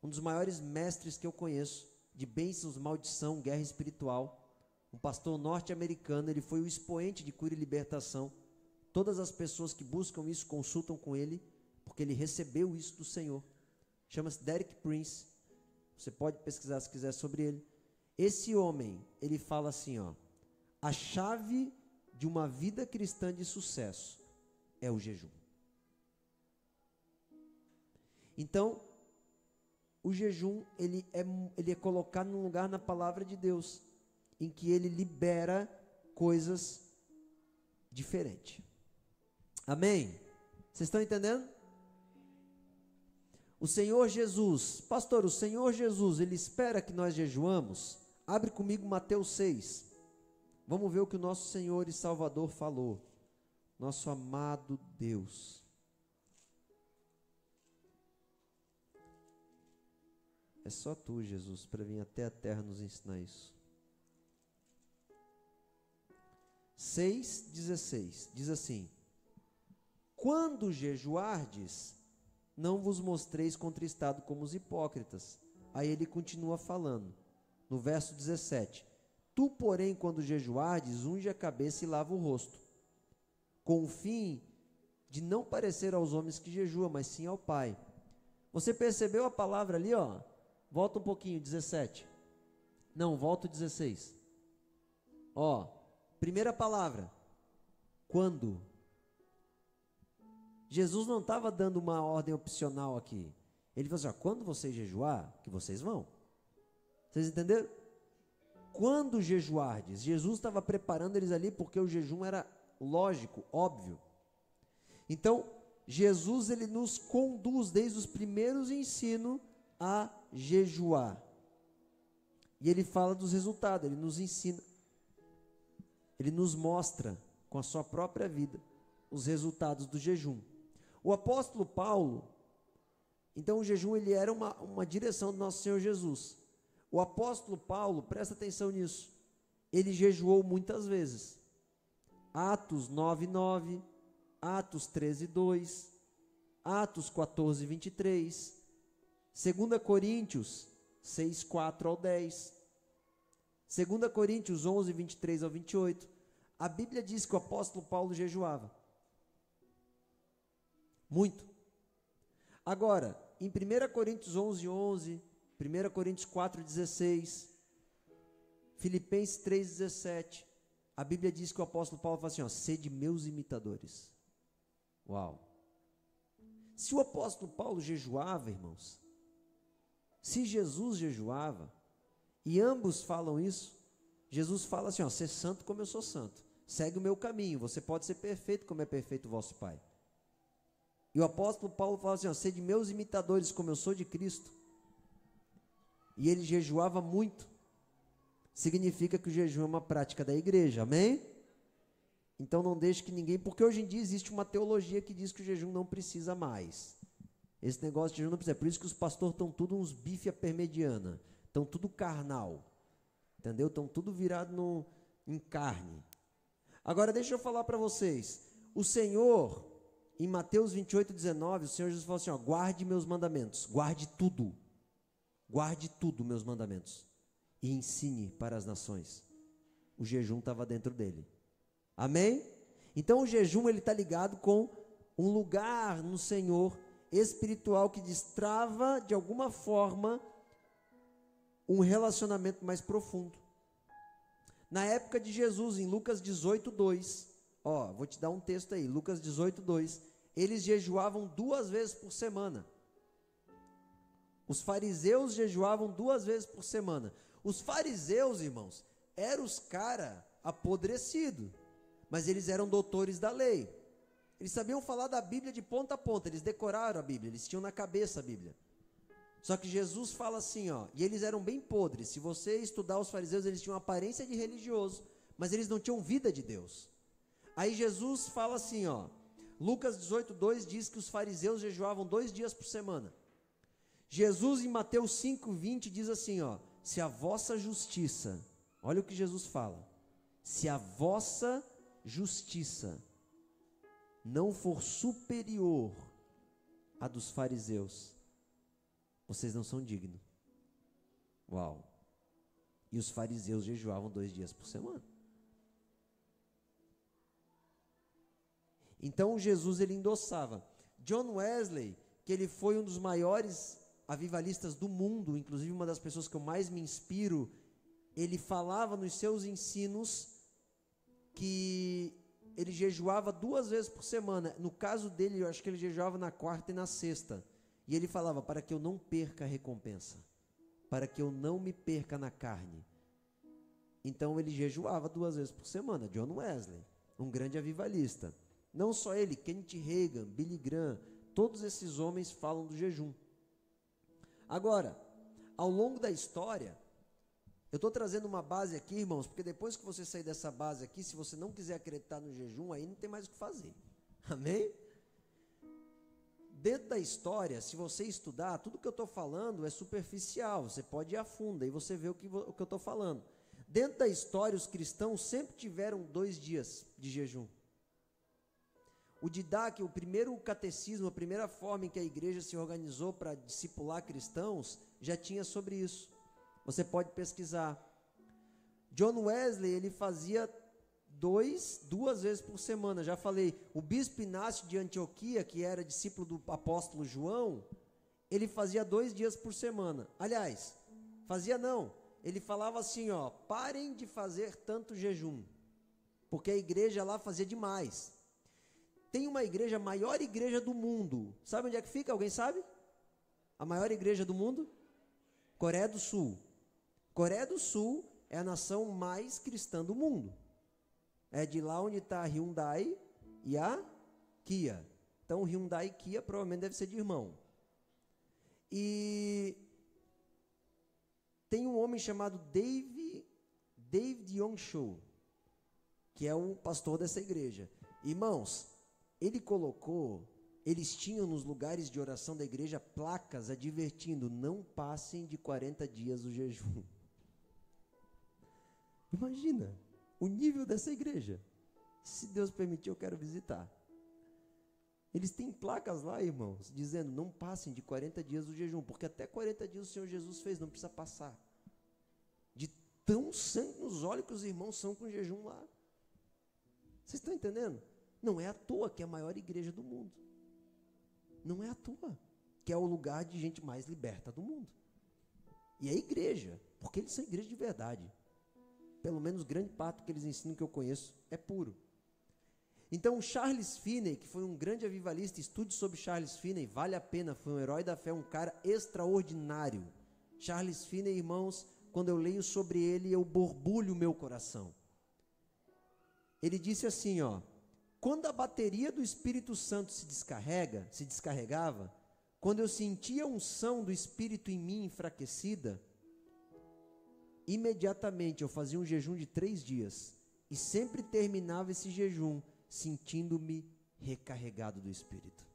dos maiores mestres que eu conheço, de bênçãos, maldição, guerra espiritual. Um pastor norte-americano, ele foi o expoente de cura e libertação. Todas as pessoas que buscam isso consultam com ele, porque ele recebeu isso do Senhor. Chama-se Derek Prince. Você pode pesquisar se quiser sobre ele. Esse homem, ele fala assim, a chave de uma vida cristã de sucesso é o jejum. Então, o jejum, ele é colocado num lugar na palavra de Deus, em que ele libera coisas diferentes. Amém? Vocês estão entendendo? O Senhor Jesus, pastor, o Senhor Jesus, ele espera que nós jejuamos. Abre comigo Mateus 6. Vamos ver o que o nosso Senhor e Salvador falou. Nosso amado Deus. É só tu, Jesus, para vir até a terra nos ensinar isso. 6,16, diz assim: quando jejuardes, não vos mostreis contristado como os hipócritas. Aí ele continua falando, no verso 17: tu, porém, quando jejuardes, unge a cabeça e lava o rosto, com o fim de não parecer aos homens que jejuam, mas sim ao Pai. Você percebeu a palavra ali, Volta um pouquinho, 17. Não, volta o 16. Primeira palavra, quando. Jesus não estava dando uma ordem opcional aqui. Ele falou assim, quando vocês jejuar, que vocês vão. Vocês entenderam? Quando jejuardes, Jesus estava preparando eles ali porque o jejum era lógico, óbvio. Então, Jesus, ele nos conduz desde os primeiros ensinos a jejuar. E ele fala dos resultados, ele nos ensina, ele nos mostra com a sua própria vida os resultados do jejum. O apóstolo Paulo, então o jejum ele era uma direção do nosso Senhor Jesus. O apóstolo Paulo, presta atenção nisso, ele jejuou muitas vezes. Atos 9:9, Atos 13:2, Atos 14:23, 2 Coríntios 6:4 ao 10, 2 Coríntios 11:23 ao 28. A Bíblia diz que o apóstolo Paulo jejuava muito. Agora, em 1 Coríntios 11:11, 1 Coríntios 4:16, Filipenses 3:17, a Bíblia diz que o apóstolo Paulo fala assim, ó, sede meus imitadores. Uau! Se o apóstolo Paulo jejuava, irmãos, se Jesus jejuava, e ambos falam isso, Jesus fala assim, ó, ser santo como eu sou santo, segue o meu caminho, você pode ser perfeito como é perfeito o vosso Pai. E o apóstolo Paulo fala assim, ó, sede meus imitadores como eu sou de Cristo. E ele jejuava muito. Significa que o jejum é uma prática da igreja, amém? Então não deixe que ninguém, porque hoje em dia existe uma teologia que diz que o jejum não precisa mais. Esse negócio de jejum não precisa, por isso que os pastores estão tudo uns bife à parmegiana, estão tudo carnal, entendeu? Estão tudo virado em carne. Agora deixa eu falar para vocês, o Senhor, em Mateus 28:19, o Senhor Jesus falou assim, ó, guarde meus mandamentos, guarde tudo meus mandamentos, e ensine para as nações. O jejum estava dentro dele, amém? Então o jejum ele está ligado com um lugar no Senhor espiritual que destrava de alguma forma um relacionamento mais profundo. Na época de Jesus, em Lucas 18:2, ó, vou te dar um texto aí, Lucas 18:2, eles jejuavam 2 vezes por semana. Os fariseus jejuavam 2 vezes por semana. Os fariseus, irmãos, eram os caras apodrecidos, mas eles eram doutores da lei. Eles sabiam falar da Bíblia de ponta a ponta, eles decoraram a Bíblia, eles tinham na cabeça a Bíblia. Só que Jesus fala assim, ó, e eles eram bem podres. Se você estudar os fariseus, eles tinham aparência de religioso, mas eles não tinham vida de Deus. Aí Jesus fala assim, ó, Lucas 18:2 diz que os fariseus jejuavam 2 dias por semana. Jesus em Mateus 5:20 diz assim, ó, se a vossa justiça, olha o que Jesus fala, se a vossa justiça não for superior à dos fariseus, vocês não são dignos. Uau! E os fariseus jejuavam 2 dias por semana. Então Jesus ele endossava. John Wesley, que ele foi um dos maiores avivalistas do mundo, inclusive uma das pessoas que eu mais me inspiro, ele falava nos seus ensinos que ele jejuava 2 vezes por semana. No caso dele, eu acho que ele jejuava na quarta e na sexta. E ele falava, para que eu não perca a recompensa, para que eu não me perca na carne. Então ele jejuava 2 vezes por semana. John Wesley, um grande avivalista. Não só ele, Kenneth Hagin, Billy Graham, todos esses homens falam do jejum. Agora, ao longo da história, eu estou trazendo uma base aqui, irmãos, porque depois que você sair dessa base aqui, se você não quiser acreditar no jejum, aí não tem mais o que fazer. Amém? Dentro da história, se você estudar, tudo que eu estou falando é superficial, você pode ir a fundo, aí você vê o que eu estou falando. Dentro da história, os cristãos sempre tiveram 2 dias de jejum. O Didac, o primeiro catecismo, a primeira forma em que a igreja se organizou para discipular cristãos, já tinha sobre isso. Você pode pesquisar. John Wesley, ele fazia 2 vezes por semana. Já falei, o bispo Inácio de Antioquia, que era discípulo do apóstolo João, ele fazia 2 dias por semana. Aliás, fazia não. Ele falava assim, ó, parem de fazer tanto jejum, porque a igreja lá fazia demais. Tem uma igreja, a maior igreja do mundo. Sabe onde é que fica? Alguém sabe? A maior igreja do mundo? Coreia do Sul. Coreia do Sul é a nação mais cristã do mundo. É de lá onde está a Hyundai e a Kia. Então, Hyundai e Kia provavelmente deve ser de irmão. E tem um homem chamado David Yongsho, que é o pastor dessa igreja. Irmãos, ele colocou eles tinham nos lugares de oração da igreja placas advertindo: não passem de 40 dias o jejum. Imagina o nível dessa igreja. Se Deus permitir, eu quero visitar. Eles têm placas lá, irmãos, dizendo: não passem de 40 dias o jejum, porque até 40 dias o Senhor Jesus fez, não precisa passar. De tão sangue nos olhos que os irmãos são com jejum lá. Vocês estão entendendo? Não é à toa que é a maior igreja do mundo. Não é à toa que é o lugar de gente mais liberta do mundo. E é igreja, porque eles são igreja de verdade. Pelo menos grande parte do que eles ensinam que eu conheço é puro. Então, Charles Finney, que foi um grande avivalista, estude sobre Charles Finney, vale a pena, foi um herói da fé, um cara extraordinário. Charles Finney, irmãos, quando eu leio sobre ele, eu borbulho o meu coração. Ele disse assim, ó: quando a bateria do Espírito Santo se descarregava, quando eu sentia a unção do Espírito em mim enfraquecida, imediatamente eu fazia um jejum de 3 dias, e sempre terminava esse jejum sentindo-me recarregado do Espírito.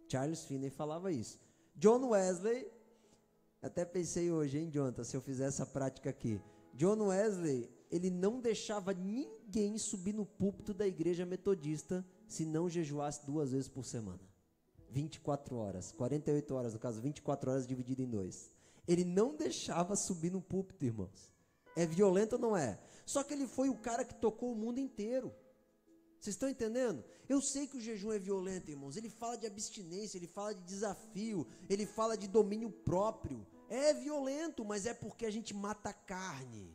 Charles Finney falava isso. John Wesley, até pensei hoje, hein, Jonathan, se eu fizer essa prática aqui. John Wesley, ele não deixava ninguém subir no púlpito da igreja metodista se não jejuasse 2 vezes por semana. 24 horas, 48 horas, no caso, 24 horas dividido em 2. Ele não deixava subir no púlpito, irmãos. É violento ou não é? Só que ele foi o cara que tocou o mundo inteiro. Vocês estão entendendo? Eu sei que o jejum é violento, irmãos. Ele fala de abstinência, ele fala de desafio, ele fala de domínio próprio. É violento, mas é porque a gente mata a carne.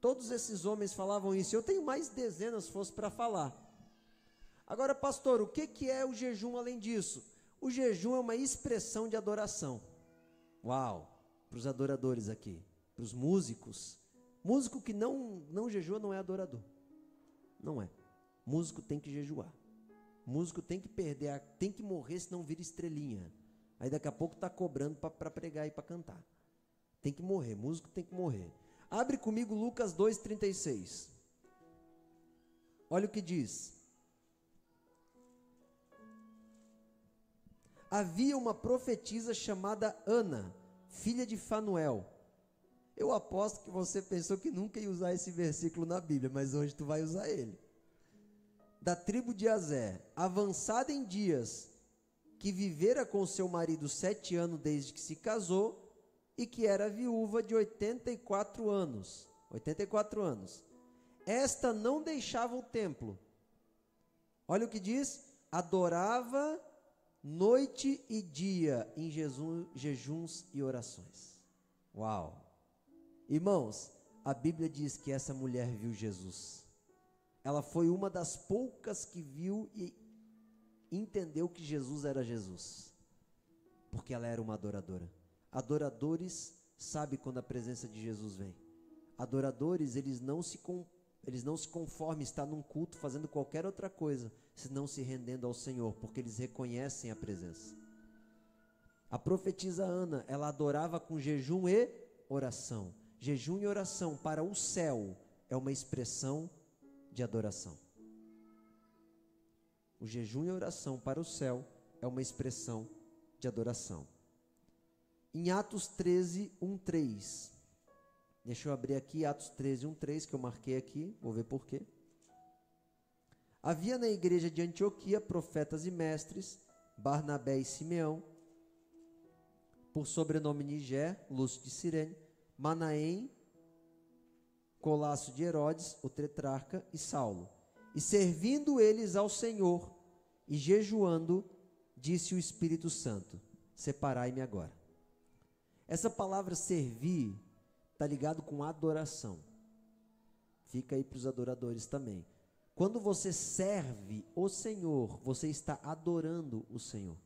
Todos esses homens falavam isso. Eu tenho mais dezenas se fosse para falar. Agora, pastor, o que é o jejum além disso? O jejum é uma expressão de adoração. Uau! Para os adoradores aqui, para os músicos. Músico que não jejua não é adorador. Não é. Músico tem que jejuar. Músico tem que tem que morrer, senão vira estrelinha. Aí daqui a pouco está cobrando para pregar e para cantar. Tem que morrer, músico tem que morrer. Abre comigo Lucas 2,36. Olha o que diz. Havia uma profetisa chamada Ana, filha de Fanuel. Eu aposto que você pensou que nunca ia usar esse versículo na Bíblia, mas hoje tu vai usar ele. Da tribo de Aser, avançada em dias, que vivera com seu marido 7 anos desde que se casou, e que era viúva de 84 anos. 84 anos. Esta não deixava o templo. Olha o que diz: adorava noite e dia em jejuns e orações. Uau! Irmãos, a Bíblia diz que essa mulher viu Jesus. Ela foi uma das poucas que viu e entendeu que Jesus era Jesus. Porque ela era uma adoradora. Adoradores sabem quando a presença de Jesus vem. Adoradores, eles não se conformam estar num culto fazendo qualquer outra coisa, senão se rendendo ao Senhor, porque eles reconhecem a presença. A profetisa Ana, ela adorava com jejum e oração. Jejum e oração para o céu é uma expressão de adoração. O jejum e oração para o céu é uma expressão de adoração. Em Atos 13, 1:3. Deixa eu abrir aqui Atos 13, 1:3, que eu marquei aqui, vou ver por quê. Havia na igreja de Antioquia profetas e mestres, Barnabé e Simeão, por sobrenome Niger, Lúcio de Cirene, Manaém, Colasso de Herodes, o tetrarca, e Saulo. E servindo eles ao Senhor e jejuando, disse o Espírito Santo: separai-me agora. Essa palavra servir está ligado com adoração. Fica aí para os adoradores também. Quando você serve o Senhor, você está adorando o Senhor.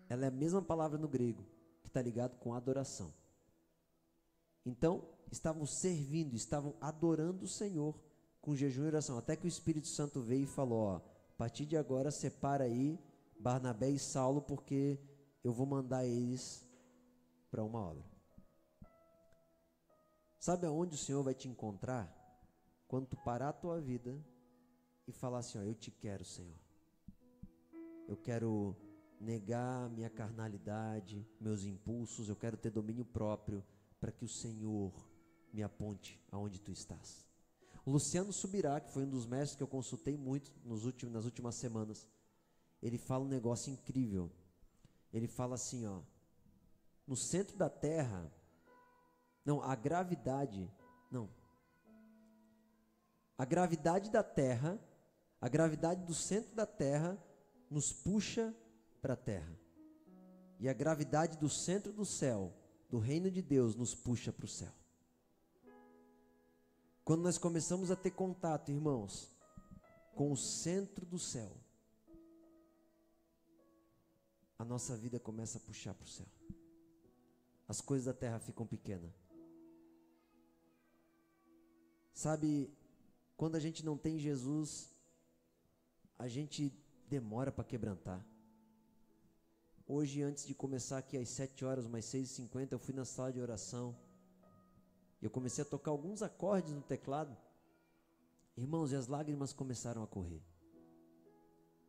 Ela é a mesma palavra no grego, que está ligado com adoração. Então, estavam servindo, estavam adorando o Senhor com jejum e oração. Até que o Espírito Santo veio e falou: ó, a partir de agora separa aí Barnabé e Saulo, porque eu vou mandar eles para uma obra. Sabe aonde o Senhor vai te encontrar? Quando tu parar a tua vida e falar assim, ó, eu te quero, Senhor. Eu quero negar minha carnalidade, meus impulsos, eu quero ter domínio próprio para que o Senhor me aponte aonde tu estás. O Luciano Subirá, que foi um dos mestres que eu consultei muito nas últimas semanas, ele fala um negócio incrível. Ele fala assim, ó, no centro da Terra, a gravidade da Terra, a gravidade do centro da Terra nos puxa para a Terra. E a gravidade do centro do céu, do reino de Deus, nos puxa para o céu. Quando nós começamos a ter contato, irmãos, com o centro do céu, a nossa vida começa a puxar para o céu. As coisas da terra ficam pequenas. Sabe, quando a gente não tem Jesus, a gente demora para quebrantar. Hoje, antes de começar aqui às 7 horas, umas 6h50, eu fui na sala de oração. Eu comecei a tocar alguns acordes no teclado. Irmãos, e as lágrimas começaram a correr.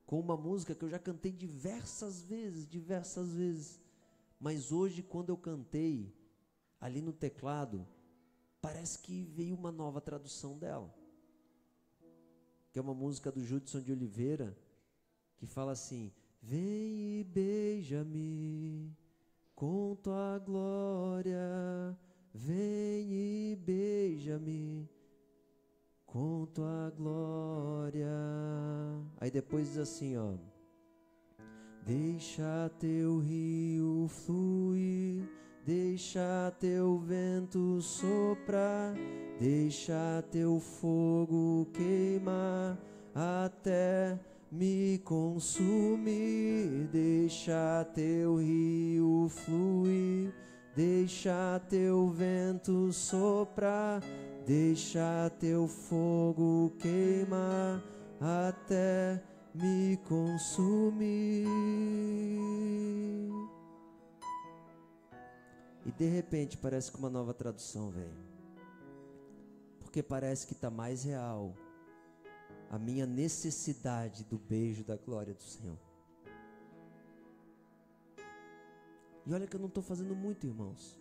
Com uma música que eu já cantei diversas vezes. Mas hoje, quando eu cantei, ali no teclado, parece que veio uma nova tradução dela. Que é uma música do Judson de Oliveira, que fala assim: vem e beija-me com tua glória, vem e beija-me com tua glória. Aí depois diz assim, ó: deixa teu rio fluir, deixa teu vento soprar, deixa teu fogo queimar até me consumir. Deixa teu rio fluir, deixa teu vento soprar, deixa teu fogo queimar até me consumir. E de repente parece que uma nova tradução vem, porque parece que está mais real a minha necessidade do beijo da glória do Senhor. E olha que eu não estou fazendo muito, irmãos.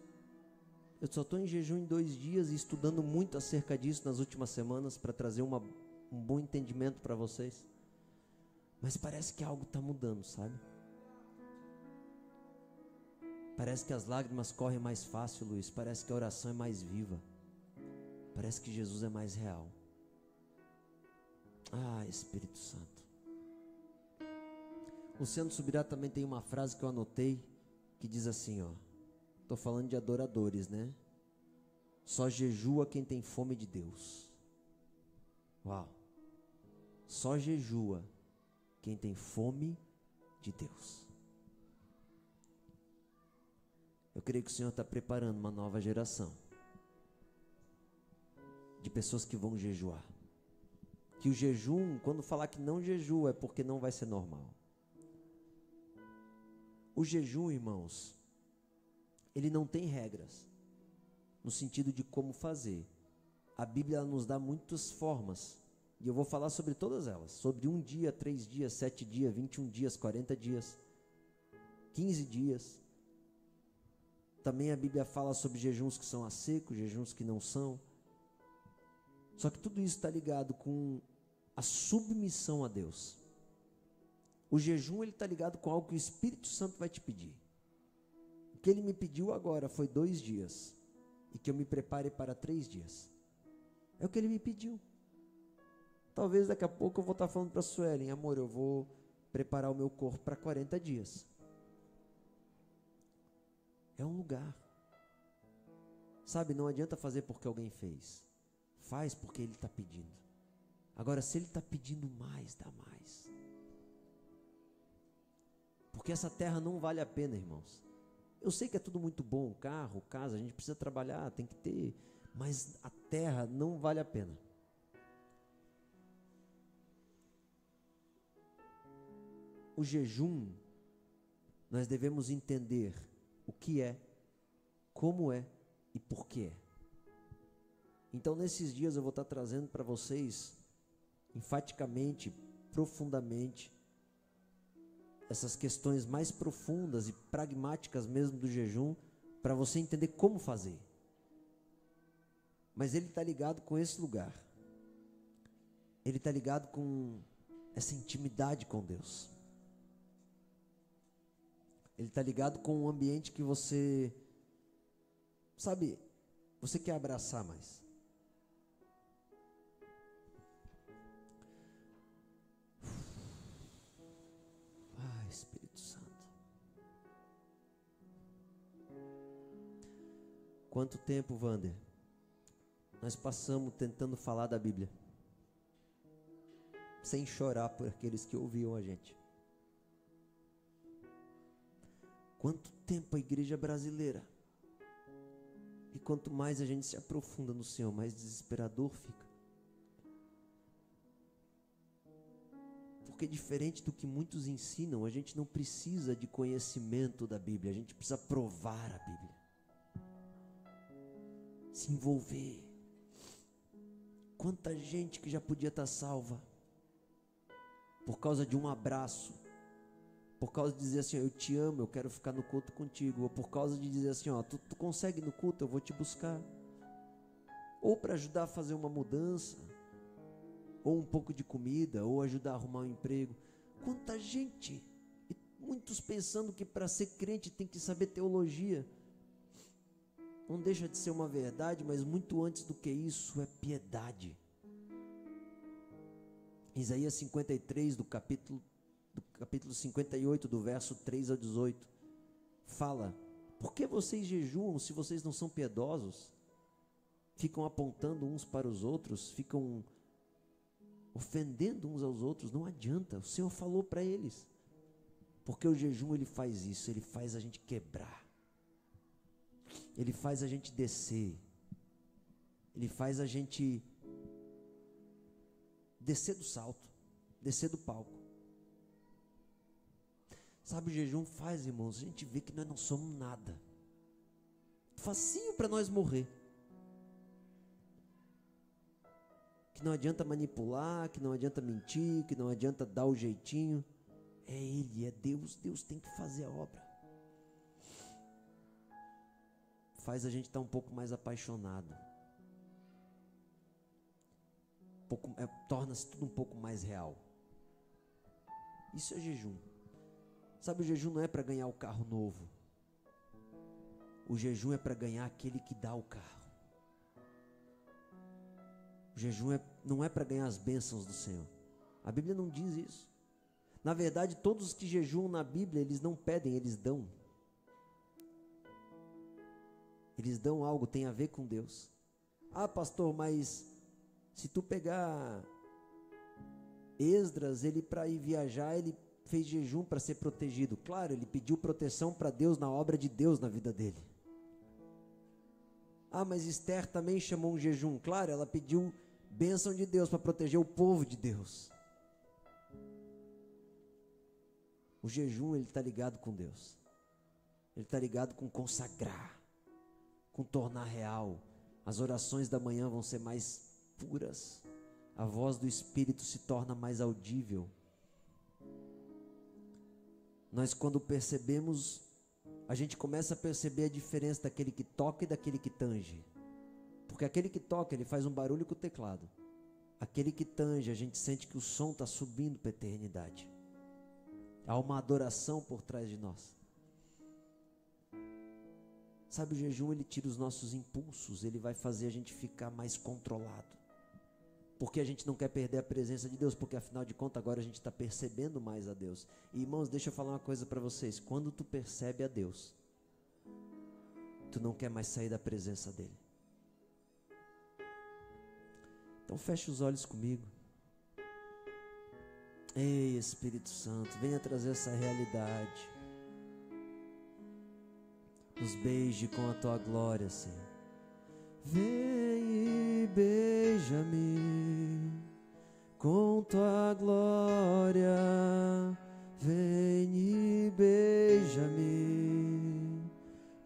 Eu só estou em jejum em 2 dias e estudando muito acerca disso nas últimas semanas para trazer um bom entendimento para vocês. Mas parece que algo está mudando, sabe? Parece que as lágrimas correm mais fácil, Luiz. Parece que a oração é mais viva. Parece que Jesus é mais real. Ah, Espírito Santo. Luciano Subirá também tem uma frase que eu anotei, que diz assim, ó. Estou falando de adoradores, né? Só jejua quem tem fome de Deus. Uau. Só jejua quem tem fome de Deus. Eu creio que o Senhor está preparando uma nova geração de pessoas que vão jejuar. Que o jejum, quando falar que não jejua, é porque não vai ser normal. O jejum, irmãos, ele não tem regras, no sentido de como fazer. A Bíblia nos dá muitas formas, e eu vou falar sobre todas elas. Sobre 1 dia, 3 dias, 7 dias, 21 dias, 40 dias, 15 dias. Também a Bíblia fala sobre jejuns que são a seco, jejuns que não são. Só que tudo isso está ligado com a submissão a Deus. O jejum, ele está ligado com algo que o Espírito Santo vai te pedir. O que ele me pediu agora foi 2 dias. E que eu me prepare para 3 dias. É o que ele me pediu. Talvez daqui a pouco eu vou estar falando para a Suelen: amor, eu vou preparar o meu corpo para 40 dias. É um lugar. Sabe, não adianta fazer porque alguém fez. Faz porque ele está pedindo. Agora, se ele está pedindo mais, dá mais. Porque essa terra não vale a pena, irmãos. Eu sei que é tudo muito bom, carro, casa, a gente precisa trabalhar, tem que ter, mas a terra não vale a pena. O jejum, nós devemos entender o que é, como é e por que é. Então, nesses dias eu vou estar trazendo para vocês enfaticamente, profundamente, essas questões mais profundas e pragmáticas mesmo do jejum, para você entender como fazer. Mas ele está ligado com esse lugar. Ele está ligado com essa intimidade com Deus. Ele está ligado com um ambiente que você, sabe, você quer abraçar mais. Ah, Espírito Santo. Quanto tempo, Wander, nós passamos tentando falar da Bíblia, sem chorar por aqueles que ouviam a gente. Quanto tempo a igreja brasileira, e quanto mais a gente se aprofunda no Senhor, mais desesperador fica. Porque diferente do que muitos ensinam, a gente não precisa de conhecimento da Bíblia, a gente precisa provar a Bíblia, se envolver. Quanta gente que já podia estar salva por causa de um abraço, por causa de dizer assim, eu te amo, eu quero ficar no culto contigo, ou por causa de dizer assim, ó, tu consegue ir no culto, eu vou te buscar, ou para ajudar a fazer uma mudança, ou um pouco de comida, ou ajudar a arrumar um emprego. Quanta gente, e muitos pensando que para ser crente tem que saber teologia. Não deixa de ser uma verdade, mas muito antes do que isso é piedade. Isaías 53, do capítulo 58, do verso 3 ao 18, fala: por que vocês jejuam se vocês não são piedosos? Ficam apontando uns para os outros, ficam ofendendo uns aos outros. Não adianta, o Senhor falou para eles. Porque o jejum, ele faz isso, ele faz a gente quebrar, ele faz a gente descer, ele faz a gente descer do salto, descer do palco. Sabe, o jejum faz, irmãos, a gente vê que nós não somos nada. Facinho para nós morrer. Que não adianta manipular, que não adianta mentir, que não adianta dar o jeitinho. É Ele, é Deus, Deus tem que fazer a obra. Faz a gente estar um pouco mais apaixonado. Torna-se tudo um pouco mais real. Isso é jejum. Sabe, o jejum não é para ganhar o carro novo. O jejum é para ganhar aquele que dá o carro. O jejum não é para ganhar as bênçãos do Senhor. A Bíblia não diz isso. Na verdade, todos os que jejuam na Bíblia, eles não pedem, eles dão. Eles dão algo, tem a ver com Deus. Ah, pastor, mas se tu pegar Esdras, ele para ir viajar, ele fez jejum para ser protegido. Claro, ele pediu proteção para Deus na obra de Deus na vida dele. Ah, mas Esther também chamou um jejum. Claro, ela pediu bênção de Deus para proteger o povo de Deus. O jejum, ele está ligado com Deus. Ele está ligado com consagrar, com tornar real. As orações da manhã vão ser mais puras. A voz do Espírito se torna mais audível. Nós, quando percebemos, a gente começa a perceber a diferença daquele que toca e daquele que tange. Porque aquele que toca, ele faz um barulho com o teclado. Aquele que tange, a gente sente que o som está subindo para a eternidade. Há uma adoração por trás de nós. Sabe, o jejum, ele tira os nossos impulsos, ele vai fazer a gente ficar mais controlado. Porque a gente não quer perder a presença de Deus, porque afinal de contas agora a gente está percebendo mais a Deus. E irmãos, deixa eu falar uma coisa para vocês. Quando tu percebe a Deus, tu não quer mais sair da presença dEle. Então feche os olhos comigo. Ei, Espírito Santo, venha trazer essa realidade. Nos beije com a tua glória, Senhor. Vem e beija-me com tua glória. Vem e beija-me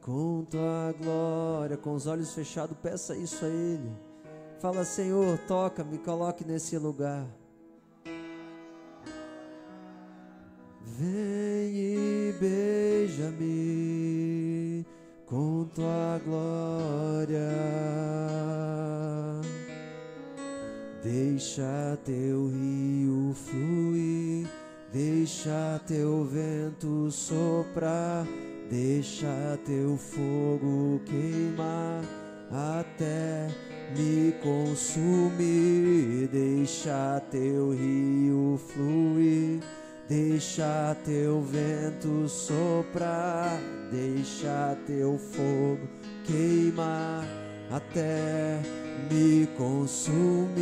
com tua glória. Com os olhos fechados, peça isso a Ele. Fala: Senhor, toca-me, coloque nesse lugar. Vem e beija-me com tua glória. Deixa teu rio fluir, deixa teu vento soprar, deixa teu fogo queimar até me consumir. Deixa teu rio fluir, deixa teu vento soprar, deixa teu fogo queimar até me consumir.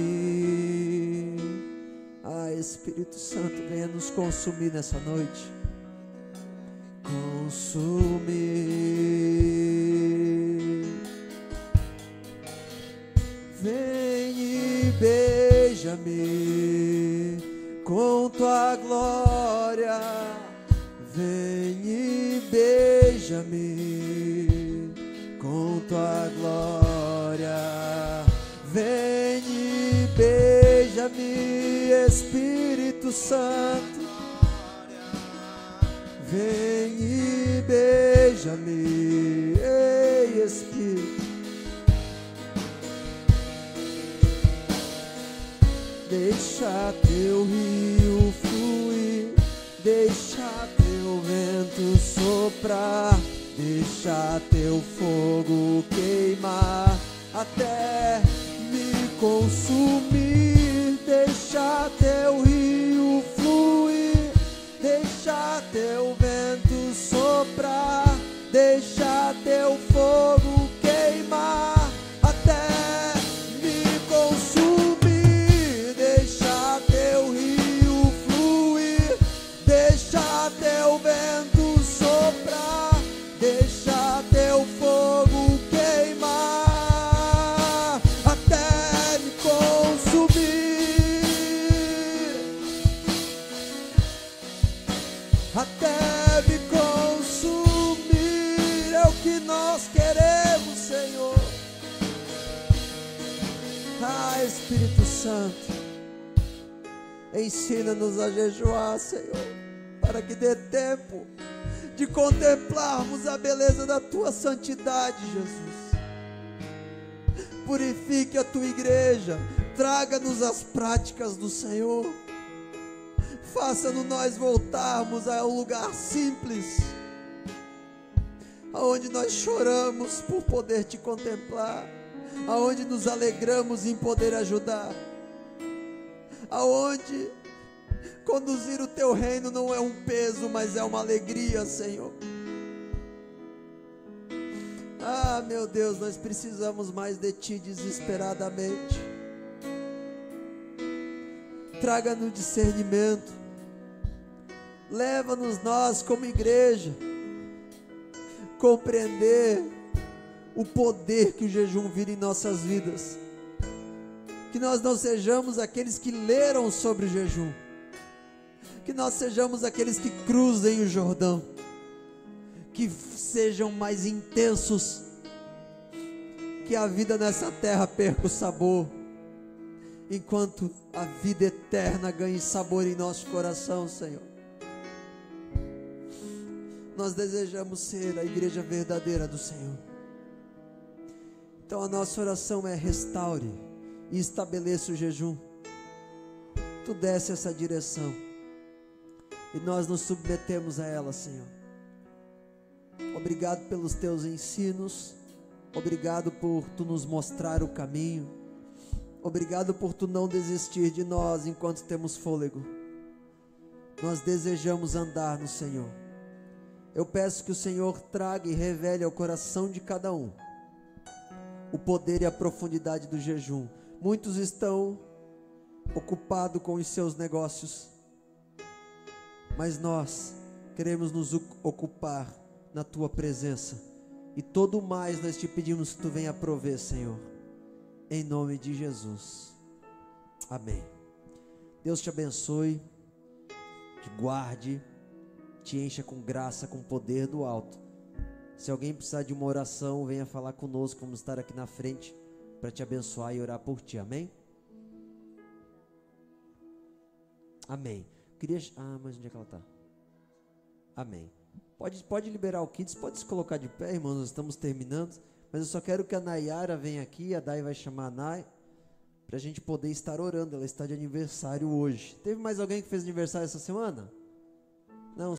Ah, Espírito Santo, venha nos consumir nessa noite. Consumir. Vem e beija-me com tua glória. Vem e beija-me com tua glória. Vem e beija-me, Espírito Santo. Vem e beija-me, ei, Espírito. Deixa teu rio fluir, deixa teu vento soprar, deixa teu fogo queimar até me consumir. Deixa teu rio fluir, deixa teu vento soprar, deixa teu fogo queimar até me consumir. Deixa teu rio fluir, deixa teu vento soprar, deixa teu fogo queimar até me consumir, até me consumir. É o que nós queremos, Senhor. Ah, Espírito Santo, ensina-nos a jejuar, Senhor, para que dê tempo de contemplarmos a beleza da tua santidade, Jesus. Purifique a tua igreja, traga-nos as práticas do Senhor. Faça-nos nós voltarmos a um lugar simples, aonde nós choramos por poder te contemplar, aonde nos alegramos em poder ajudar, aonde conduzir o teu reino não é um peso, mas é uma alegria, Senhor. Ah, meu Deus, nós precisamos mais de ti desesperadamente. Traga-nos discernimento, leva-nos nós como igreja compreender o poder que o jejum vira em nossas vidas. Que nós não sejamos aqueles que leram sobre o jejum, que nós sejamos aqueles que cruzem o Jordão, que sejam mais intensos, que a vida nessa terra perca o sabor, enquanto a vida eterna ganhe sabor em nosso coração, Senhor. Nós desejamos ser a igreja verdadeira do Senhor. Então a nossa oração é: restaure e estabeleça o jejum. Tu desce essa direção e nós nos submetemos a ela, Senhor. Obrigado pelos teus ensinos, obrigado por tu nos mostrar o caminho, obrigado por tu não desistir de nós enquanto temos fôlego. Nós desejamos andar no Senhor. Eu peço que o Senhor traga e revele ao coração de cada um o poder e a profundidade do jejum. Muitos estão ocupados com os seus negócios, mas nós queremos nos ocupar na tua presença, e todo mais nós te pedimos que tu venha prover, Senhor, em nome de Jesus, amém. Deus te abençoe, te guarde, te encha com graça, com poder do alto. Se alguém precisar de uma oração, venha falar conosco, vamos estar aqui na frente para te abençoar e orar por ti, amém? Amém. Mas onde é que ela está? Amém. Pode liberar o Kids, pode se colocar de pé, irmãos, nós estamos terminando, mas eu só quero que a Nayara venha aqui, a Dai vai chamar a Nay, para a gente poder estar orando, ela está de aniversário hoje. Teve mais alguém que fez aniversário essa semana?